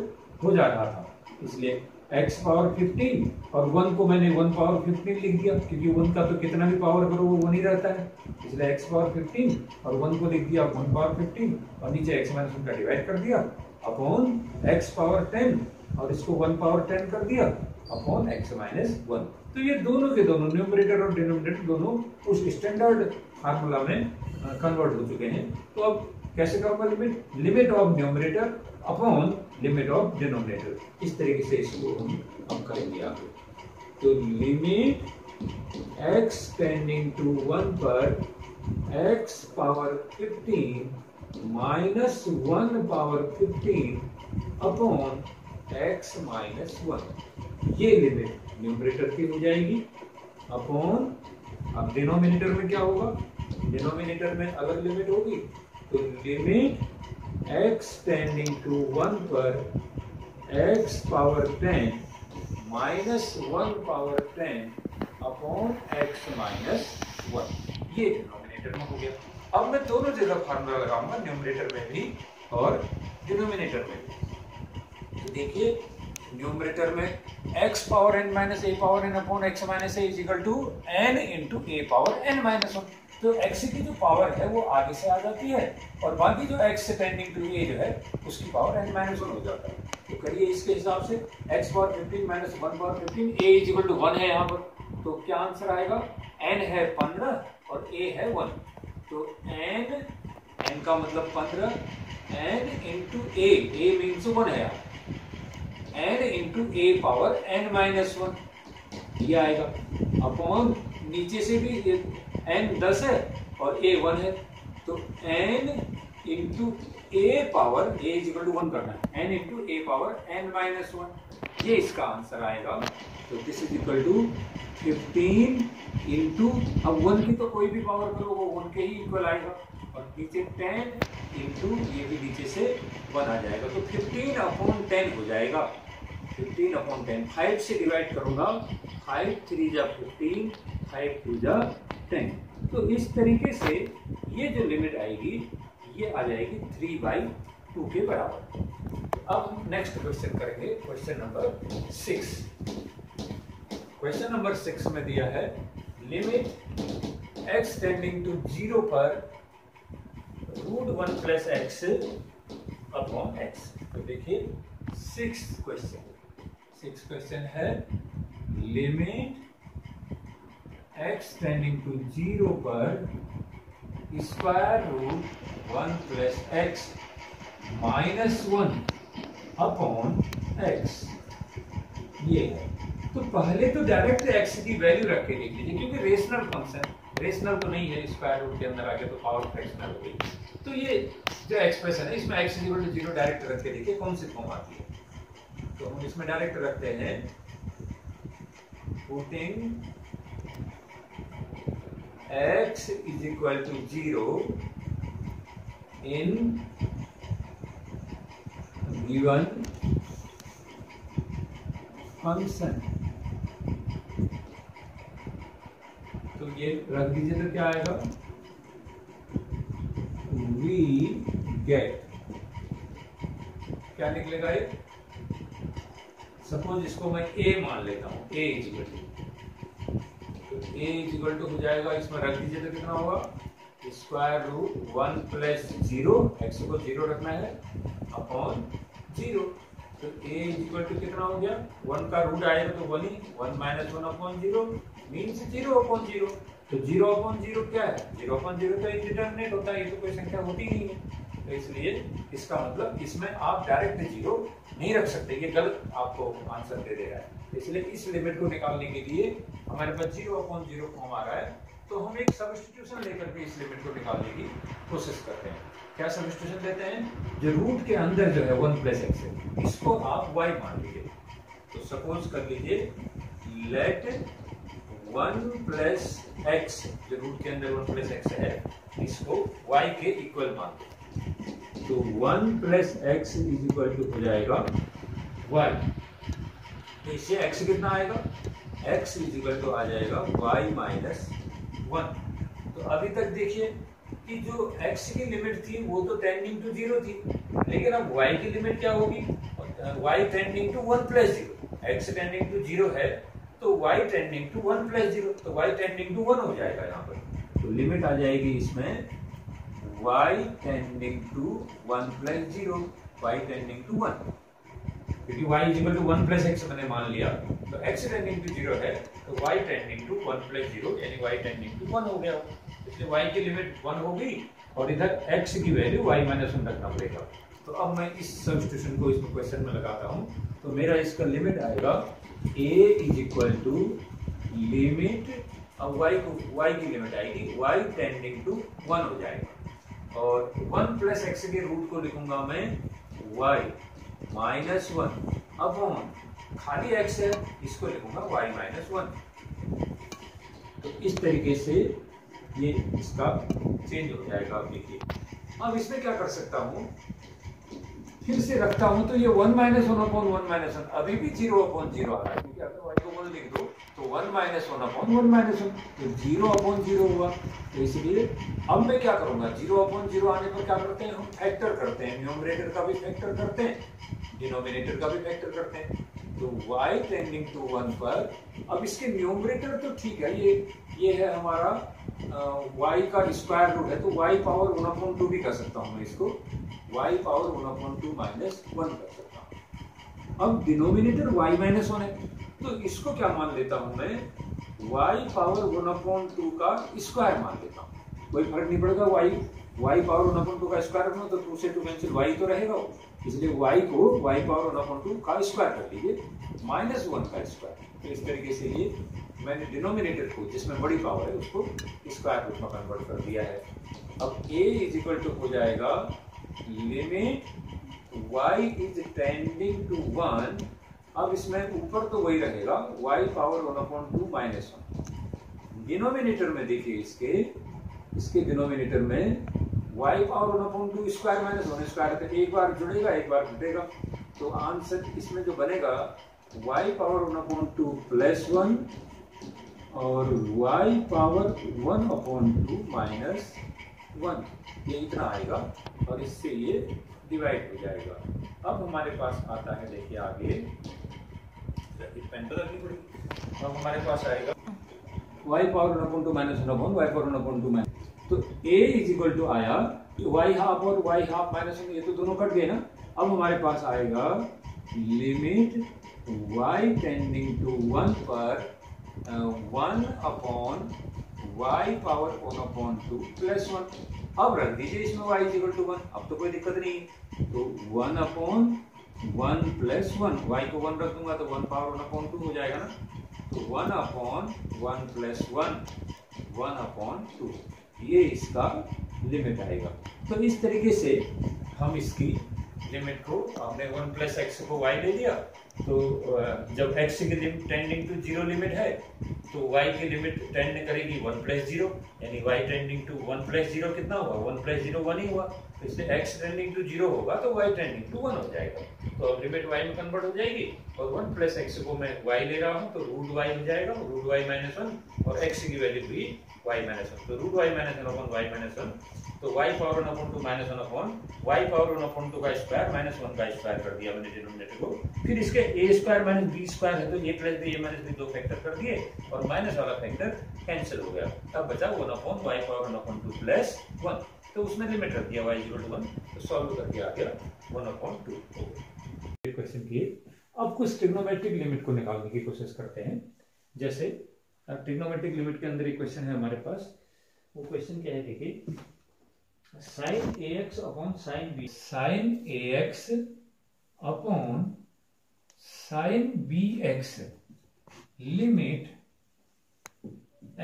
हो जा रहा था। इसलिए x पावर 15 और 1 को मैंने 1 पावर 15 लिख दिया, क्योंकि 1 का तो कितना भी पावर करो वो 1 ही रहता है, इसलिए x पावर 15 और 1 को लिख दिया 1 पावर 15 और नीचे x माइनस 1 का डिवाइड कर दिया अपॉन x पावर 10 और इसको 1 पावर 10 कर दिया अपॉन x माइनस 1। तो ये दोनों के दोनों न्यूमरेटर और डिनोमिनेटर दोनों उस स्टैंडर्ड फार्मूला में कन्वर्ट हो चुके हैं। तो अब कैसे करूंगा limit, limit of numerator upon limit of denominator, इस तरीके से इसको हम अब करेंगे आगे। तो लिमिट x टेंडिंग टू 1 पर x power 15 minus 1 power 15 upon x minus 1, ये लिमिट न्यूमरेटर की हो जाएगी अपॉन, अब डिनोमिनेटर में क्या होगा, डिनोमिनेटर में अगर लिमिट होगी तो लिमिट x टेंडिंग टू 1 पर x power 10 minus 1 power 10 upon x minus 1, ये डिनोमिनेटर में हो गया। अब मैं दोनों जगह फार्मूला लगाऊंगा, न्यूमरेटर में भी और डिनोमिनेटर में भी। तो देखिए न्यूमरेटर में x power n minus a power n upon x minus a is equal to n into a power n minus 1, तो x की जो पावर है वो आगे से आ जाती है और बाकी जो x से टेंडिंग टू a जो है उसकी पावर n माइनस 1 हो जाता है। तो करिए इसके हिसाब से x power 15 minus 1 power 15, a is equal to 1 है यहाँ पर, तो क्या आंसर आएगा, n है 15 और a है 1, तो n का मतलब 15, n इंटू a मीन्स 1 है यहाँ, n into a power n minus 1 ये आएगा, अपॉन नीचे से भी n 10 है और a 1 है, तो n into a power a is equal to 1 करना है, n into a power n minus 1, ये इसका आंसर आएगा। तो this is equal to 15 into, अब 1 की तो कोई भी पावर करो वो 1 के ही इक्वल आएगा, और नीचे 10 इंटू ये भी नीचे से 1 आ जाएगा, तो 15 अपॉन 10 हो जाएगा, 15 अपॉन 10, 5 से डिवाइड करूंगा, 5 3 जा 15, 5 2 जा 10, तो इस तरीके से ये जो लिमिट आएगी ये आ जाएगी 3/2 के बराबर। अब नेक्स्ट क्वेश्चन करेंगे, क्वेश्चन नंबर 6। क्वेश्चन नंबर 6 में दिया है लिमिट x टेंडिंग टू 0 पर √1 प्लस x अपॉन x। तो देखिए 6 क्वेश्चन है लिमिट x टेंडिंग टू 0 पर √1 plus x minus 1 upon x, ये है। तो पहले तो डायरेक्ट x की वैल्यू रख के देख लीजिए, क्योंकि रेशनल फंक्शन, रेशनल तो नहीं है, स्क्वायर रूट के अंदर आके तो पावर फ्रैक्शनल हो गई, तो ये जो एक्सप्रेशन है इसमें x इक्वल टू 0 डायरेक्ट रख के देखिए कौन सी फॉर्म आती है। तो हम इसमें डायरेक्ट रखते हैं, putting x is equal to 0 in given function, तो ये रख दीजिए तो क्या आएगा, वी गेट, क्या निकलेगा ये, सपोज इसको मैं a मान लेता हूं, a इज इक्वल टू, तो a इज इक्वल टू हो जाएगा, इसमें रख दीजिए तो कितना होगा, √1 प्लस 0, x को 0 रखना है अपॉन 0, तो a इज इक्वल टू कितना हो गया, 1 का रूट आएगा तो 1 ही, 1 माइनस 1 अपॉन 0 मीन्स 0 अपॉन 0, तो 0 अपॉन 0 क्या है, 0 अपॉन 0 तो इंडिटरमिनेट होता है, ये तो कोई संख्या होती नहीं है, तो इसलिए इसका मतलब इसमें आप डायरेक्ट 0 नहीं रख सकते, ये गलत आपको आंसर दे दे रहा है। इसलिए इस लिमिट को निकालने के लिए हमारे पास 0 अपॉन 0 फॉर्म आ रहा है, तो हम एक सब्स्टिट्यूशन लेकर के इस लिमिट को निकालने की कोशिश करते हैं। क्या सब्स्टिट्यूशन लेते हैं, जो रूट के अंदर जो है 1 प्लस एक्स है इसको आप y मान लीजिए, तो सपोज कर लीजिए लेट 1 प्लस एक्स, जो रूट के अंदर 1 प्लस एक्स है इसको y के इक्वल मान लो, तो 1 plus x is equal to हो जाएगा y, तो इससे x कितना आएगा, x इज इक्वल टू आ जाएगा y माइनस 1। तो अभी तक देखिए कि जो x की लिमिट थी वो तो टेंडिंग टू 0 थी, लेकिन अब y की लिमिट क्या होगी, y tending to 1 plus 0, x tending to 0 है तो y टेंडिंग टू 1 प्लस 0, तो y टेंडिंग टू 1 हो जाएगा यहाँ पर, तो लिमिट आ जाएगी इसमें y tending to 1 plus 0, y tending to 1, क्योंकि y is equal to 1 plus x मैंने मान लिया, तो x टेंडिंग टू 0 है तो y टेंडिंग टू 1 प्लस 0 यानी y टेंडिंग टू 1 हो गया, इसलिए y की लिमिट 1 होगी और इधर x की वैल्यू y माइनस 1 रखना पड़ेगा। तो अब मैं इस सब्स्टिट्यूशन को इसमें क्वेश्चन में लगाता हूं, तो मेरा इसका लिमिट आएगा a is equal to limit, अब y की लिमिट आएगी y टेंडिंग टू 1 हो जाएगा, और 1 प्लस एक्स के रूट को लिखूंगा मैं y माइनस 1 अपॉन खाली x है, इसको लिखूंगा y माइनस 1। तो इस तरीके से ये इसका चेंज हो जाएगा। आप देखिए, अब इसमें क्या कर सकता हूं, फिर से रखता हूं तो ये 1 माइनस 1 अपॉन 1 माइनस 1 अभी भी 0 अपॉन 0 आ रहा है, क्योंकि अगर y को 1 लिख दो तो 1 माइनस 1 अपॉन 1 माइनस 1, तो 0 अपॉन 0 हुआ। तो इसलिए अब मैं क्या करूंगा, 0 अपॉन 0 आने पर क्या करते हैं, हम फैक्टर करते हैं, न्यूमरेटर का भी फैक्टर करते हैं, डिनोमिनेटर का भी फैक्टर करते हैं। तो y टेंडिंग टू 1 पर, अब इसके न्यूमरेटर तो ठीक है, ये है हमारा y का स्क्वायर रूट है, तो y पावर 1/2 भी कर सकता हूं मैं इसको, y पावर 1/2 माइनस 1 कर सकता हूं। अब डिनोमिनेटर y माइनस 1 है, तो इसको क्या मान लेता हूं मैं, y पावर 1/2 का स्क्वायर मान लेता हूं। कोई फर्क नहीं पड़ेगा, y पावर 1/2 का स्क्वायर रखना तो 2 से 2 कैंसिल, y तो रहेगा, इसलिए y को y पावर 1/2 का स्क्वायर कर लीजिए माइनस 1 का स्क्वायर। तो इस तरीके से ये मैंने डिनोमिनेटर को, जिसमें बड़ी पावर है, उसको स्क्वायर रूट में कन्वर्ट कर दिया है। अब a इज इक्वल टू हो जाएगा limit y is tending to 1। अब इसमें ऊपर तो वही रहेगा, y पावर 1/2 माइनस 1। डिनोमिनेटर में देखिए, इसके डिनोमिनेटर में y power 1/2 square minus 1 square, तो एक बार जुड़ेगा एक बार घटेगा, तो आंसर इसमें जो बनेगा y पावर 1/2 प्लस 1 और y पावर 1/2 माइनस 1, ये इतना आएगा और इससे ये डिवाइड हो जाएगा। अब हमारे पास आता है, देखिए आगे पेन तो रखनी पड़ेगी, अब हमारे पास आएगा y power 1/2 minus 1 upon y power 1/2 minus, तो a इज इक्वल टू आया y हाफ और y हाफ माइनस 1, ये तो दोनों कट गए ना। अब हमारे पास आएगा लिमिट y टेंडिंग टू 1 पर 1 अपॉन y पावर 1/2 प्लस 1। अब रख दीजिए इसमें y इज इक्वल टू 1, अब तो कोई दिक्कत नहीं, तो 1 अपॉन 1 प्लस 1, y को 1 रख दूंगा तो 1 पावर 1/2 हो जाएगा ना, तो 1 अपॉन 1 प्लस 1/2, ये इसका लिमिट आएगा। तो इस तरीके से हम इसकी लिमिट को, हमने 1 प्लस एक्स को y ले लिया, तो जब x की लिमिट टेंडिंग टू 0 लिमिट है तो y की लिमिट टेंड करेगी 1 प्लस 0, यानी y टेंडिंग टू 1 प्लस 0 कितना हुआ, 1 प्लस 0 1 ही हुआ, तो इसलिए x टेंडिंग टू 0 होगा तो y टेंडिंग टू 1 हो जाएगा। तो अब लिमिट y में कन्वर्ट हो जाएगी, और 1 प्लस एक्स को मैं y ले रहा हूँ तो रूट y हो जाएगा, रूट y माइनस 1, और x की वैल्यू भी y माइनस 1, तो root y minus 1 upon y minus 1, तो y power 1/2 minus 1 upon y power 1/2 का स्क्वायर माइनस 1 का स्क्वायर कर दिया मैंने डिनोमिनेटर को। फिर इसके a square minus b square है तो a plus b a minus b दो फैक्टर कर दिए और माइनस वाला फैक्टर कैंसिल हो गया, तब बचा 1 अपॉन y पावर 1/2 प्लस 1, तो उसमें लिमिट रख दिया y इक्वल टू 1, तो सॉल्व करके आ गया 1/2। क्वेश्चन की अब कुछ ट्रिग्नोमेट्रिक लिमिट को निकालने की कोशिश करते हैं। जैसे ट्रिग्नोमेट्रिक लिमिट के अंदर एक क्वेश्चन है हमारे पास, वो क्वेश्चन क्या है, देखिए sine ax upon sine b, sine ax upon sine bx limit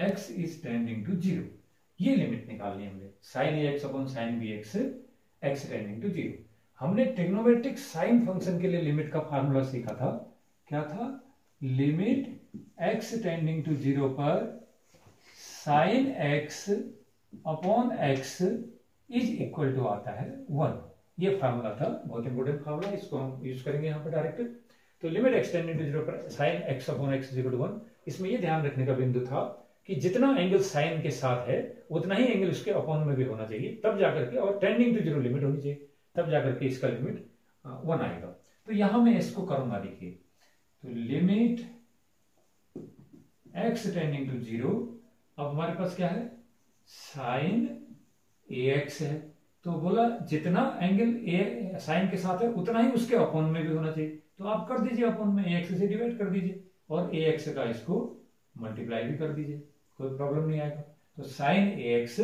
x is tending to 0, ये लिमिट निकालनी है हमने। Sine ax upon sine bx x tending to 0। हमने ट्रिग्नोमेट्रिक साइन फंक्शन के लिए लिमिट का फार्मूला सीखा था, क्या था, लिमिट x टेंडिंग टू 0 पर sine x upon x is equal to आता है 1, ये फार्मूला था, बहुत इंपोर्टेंट फार्मूला, इसको हम यूज करेंगे यहाँ पर डायरेक्ट। तो लिमिट x टेंडिंग टू 0 पर sine x upon x is equal to 1, इसमें ये ध्यान रखने का बिंदु था कि जितना एंगल साइन के साथ है उतना ही एंगल उसके अपॉन में भी होना चाहिए, तब जाकर के, और टेंडिंग टू 0 लिमिट होनी चाहिए, तब जाकर के इसका लिमिट 1 आएगा। तो यहां मैं इसको करूंगा, देखिए, तो लिमिट x टेंडिंग टू 0, अब हमारे पास क्या है, साइन ax है, तो बोला जितना एंगल a साइन के साथ है उतना ही उसके अपॉन में भी होना चाहिए, तो आप कर दीजिए अपॉन में ax से डिवाइड कर दीजिए और ax का इसको मल्टीप्लाई भी कर दीजिए, कोई प्रॉब्लम नहीं आएगा। तो sine ax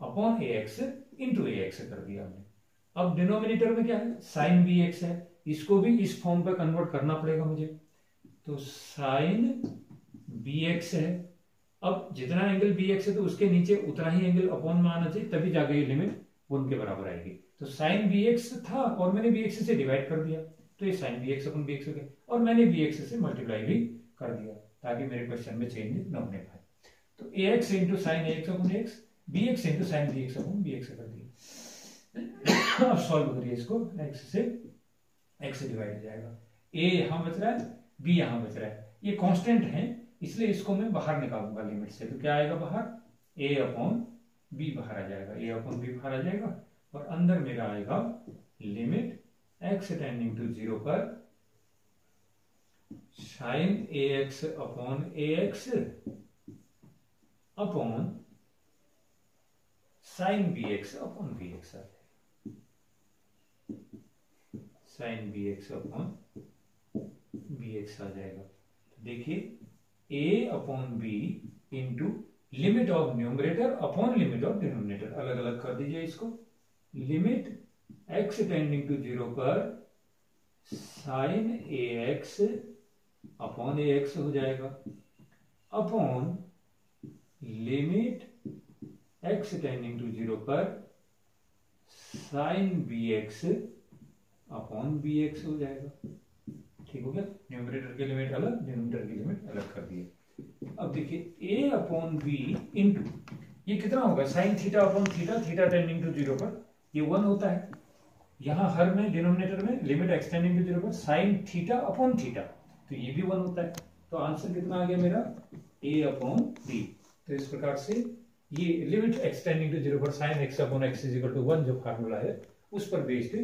upon ax into ax कर दिया हमने। अब डिनोमिनेटर में क्या है, साइन bx है, इसको भी इस फॉर्म पे कन्वर्ट करना पड़ेगा मुझे, तो साइन bx है, अब जितना एंगल bx है तो उसके नीचे उतना ही एंगल अपॉन में आना चाहिए, तभी जाके ये लिमिट 1 के बराबर आएगी। तो साइन bx था और मैंने bx से डिवाइड कर दिया, तो ये sine B X upon B x हो गया, और मैंने बी एक्स से मल्टीप्लाई भी कर दिया ताकि मेरे क्वेश्चन में चेंज न होने पाए। तो A X into sine A X upon X, B x into sine B X upon B x कर दिया। अब सॉल्व करिए इसको, एक्स से डिवाइड हो जाएगा, ए यहां बच रहा है, बी यहां बच रहा है, ये कांस्टेंट है इसलिए इसको मैं बाहर निकालूंगा लिमिट से, तो क्या आएगा बाहर, ए अपॉन बी बाहर आ जाएगा, ए अपॉन बी बाहर आ जाएगा, और अंदर मेरा आएगा लिमिट एक्स टेंडिंग टू 0 पर साइन ए एक्स अपॉन ए x upon sine B x upon B X, sine B x upon B X आ जाएगा। तो देखिए A upon B into limit of numerator upon limit of denominator, अलग अलग कर दीजिए इसको, लिमिट एक्स टेंडिंग टू 0 पर साइन ए एक्स अपॉन ए एक्स हो जाएगा, upon limit x tending to 0 पर sine B x upon B x हो जाएगा। ठीक हो गया, न्यूमरेटर की लिमिट अलग, डिनोमिनेटर की लिमिट अलग कर दिए। अब देखिए a अपॉन बी इंटू ये कितना होगा, sine theta upon theta, theta tending to 0 पर ये 1 होता है, यहां हर में डिनोमिनेटर में लिमिट एक्स टेंडिंग टू 0 पर साइन थीटा अपॉन थीटा, तो ये भी 1 होता है। तो आंसर कितना आ गया मेरा, a अपॉन बी। तो इस प्रकार से ये लिमिट एक्स टेंडिंग टू 0 पर sine x upon x is equal to 1 जो फार्मूला है उस पर बेस्ड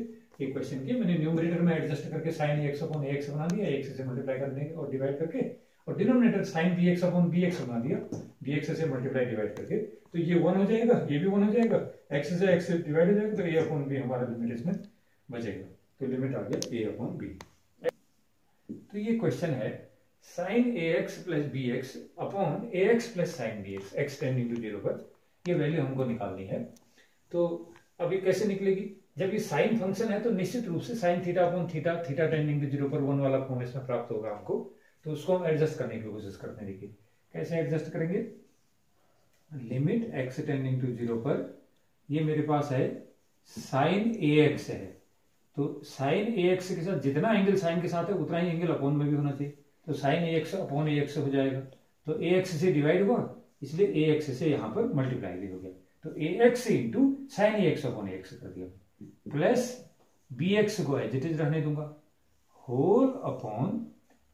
एक क्वेश्चन के मैंने न्यूमरेटर में एडजस्ट करके साइन एक्स अपॉन एक्स बना दिया, एक्स से मल्टीप्लाई कर देंगे और डिवाइड करके, और denominator sine B x upon B x बना दिया, बी एक्स से मल्टीप्लाई डिवाइड करके, तो ये 1 हो जाएगा, ये भी 1 हो जाएगा, एक्स से एक्स डिवाइड हो जाएगा, तो ए अपॉन बी हमारा लिमिट इसमें बचेगा, तो लिमिट आ गया ए अपॉन बी। तो ये क्वेश्चन है sine A x plus b x upon A x plus sine B x, x tending to 0 पर ये वैल्यू हमको निकालनी है। तो अब ये कैसे निकलेगी, जब ये साइन फंक्शन है तो निश्चित रूप से sine theta upon theta, theta tending to 0 पर 1 वाला फॉर्म इसमें प्राप्त होगा हमको, तो उसको हम एडजस्ट करने की कोशिश करते हैं। देखिए कैसे एडजस्ट करेंगे, लिमिट एक्स टेंडिंग टू 0 पर ये मेरे पास है साइन ए एक्स है, तो साइन ए एक्स के साथ जितना एंगल साइन के साथ है उतना ही एंगल अपॉन में भी होना चाहिए, तो साइन ए एक्स अपॉन ए एक्स हो जाएगा, तो ए एक्स से डिवाइड हुआ इसलिए ए एक्स से यहां पर मल्टीप्लाई भी हो गया, तो A X into sine A x upon A x कर दिया, प्लस बी एक्स को एज इट इज रहने दूंगा, होल अपॉन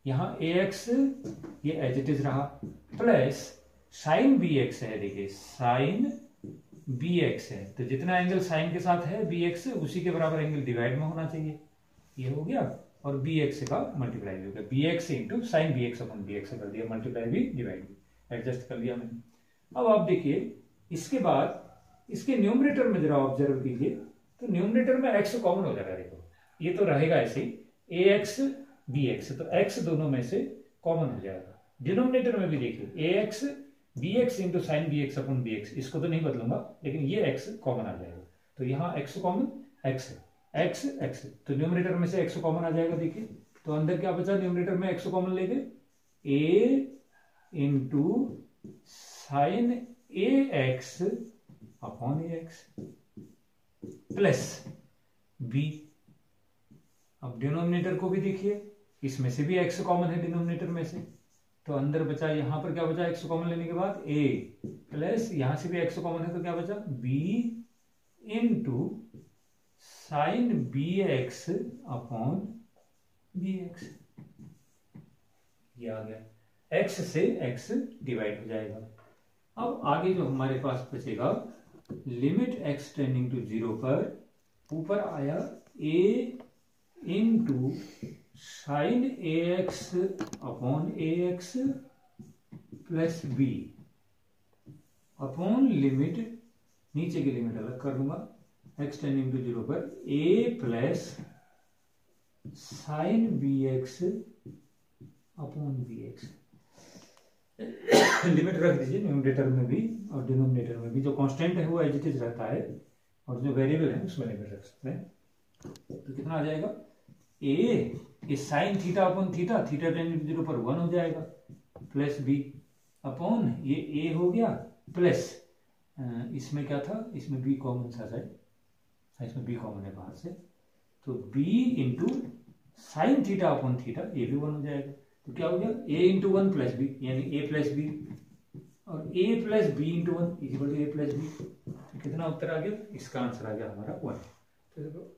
यहां ए एक्स ये एज इट इज रहा, प्लस साइन बी एक्स है, देखिए साइन बी एक्स है, तो जितना एंगल साइन के साथ है बी एक्स उसी के बराबर एंगल डिवाइड में होना चाहिए, ये हो गया, और बी एक्स का मल्टीप्लाई भी हो गया, b x into sine B x upon B x कर दिया, मल्टीप्लाई भी डिवाइड भी एडजस्ट कर लिया मैंने। अब आप देखिए इसके बाद इसके न्यूमरेटर में जरा ऑब्जर्व कीजिए, तो न्यूमरेटर में x कॉमन हो जाएगा, देखो ये तो रहेगा ऐसे ही ए एक्स बी एक्स, तो x दोनों में से कॉमन हो जाएगा। डिनोमिनेटर में भी देखिए A X B x into sine B x upon B X, इसको तो नहीं बदलूंगा लेकिन ये x कॉमन आ जाएगा, तो यहाँ x कॉमन x है, x x, तो न्यूमरेटर में से x कॉमन आ जाएगा। देखिए तो अंदर क्या बचा, न्यूमरेटर में x कॉमन लेके a into sine A x upon A x plus b. अब डिनोमिनेटर को भी देखिए, इसमें से भी x कॉमन है डिनोमिनेटर में से, तो अंदर बचा, यहां पर क्या बचा, x कॉमन लेने के बाद a प्लस यहां से भी x कॉमन है तो क्या बचा b into sine B x upon B x, ये आ गया, x से x डिवाइड हो जाएगा। अब आगे जो हमारे पास बचेगा, लिमिट x टेंडिंग टू 0 पर ऊपर आया a into sine A x upon A x plus b upon limit, नीचे की लिमिट अलग कर दूंगा, x टेंडिंग टू 0 पर a plus sine B x upon B x. Limit रख दीजिए न्यूमरेटर में भी और डिनोमिनेटर में भी, जो कांस्टेंट है वो एज इट इज रहता है और जो वेरिएबल है उसमें लिमिट रख सकते हैं। तो कितना आ जाएगा, A sine theta upon theta, theta tending to 0 पर 1 हो जाएगा, प्लस बी अपॉन ये ए हो गया, प्लस इसमें क्या था, इसमें बी कॉमन था शायद, इसमें बी कॉमन है बाहर से, तो b into sine theta upon theta ये भी 1 हो जाएगा। तो क्या हो गया a इंटू 1 प्लस बी, यानी a प्लस बी, और a plus b into 1 equal to a plus b. कितना उत्तर आ गया, इसका आंसर आ गया हमारा 1। तो देखो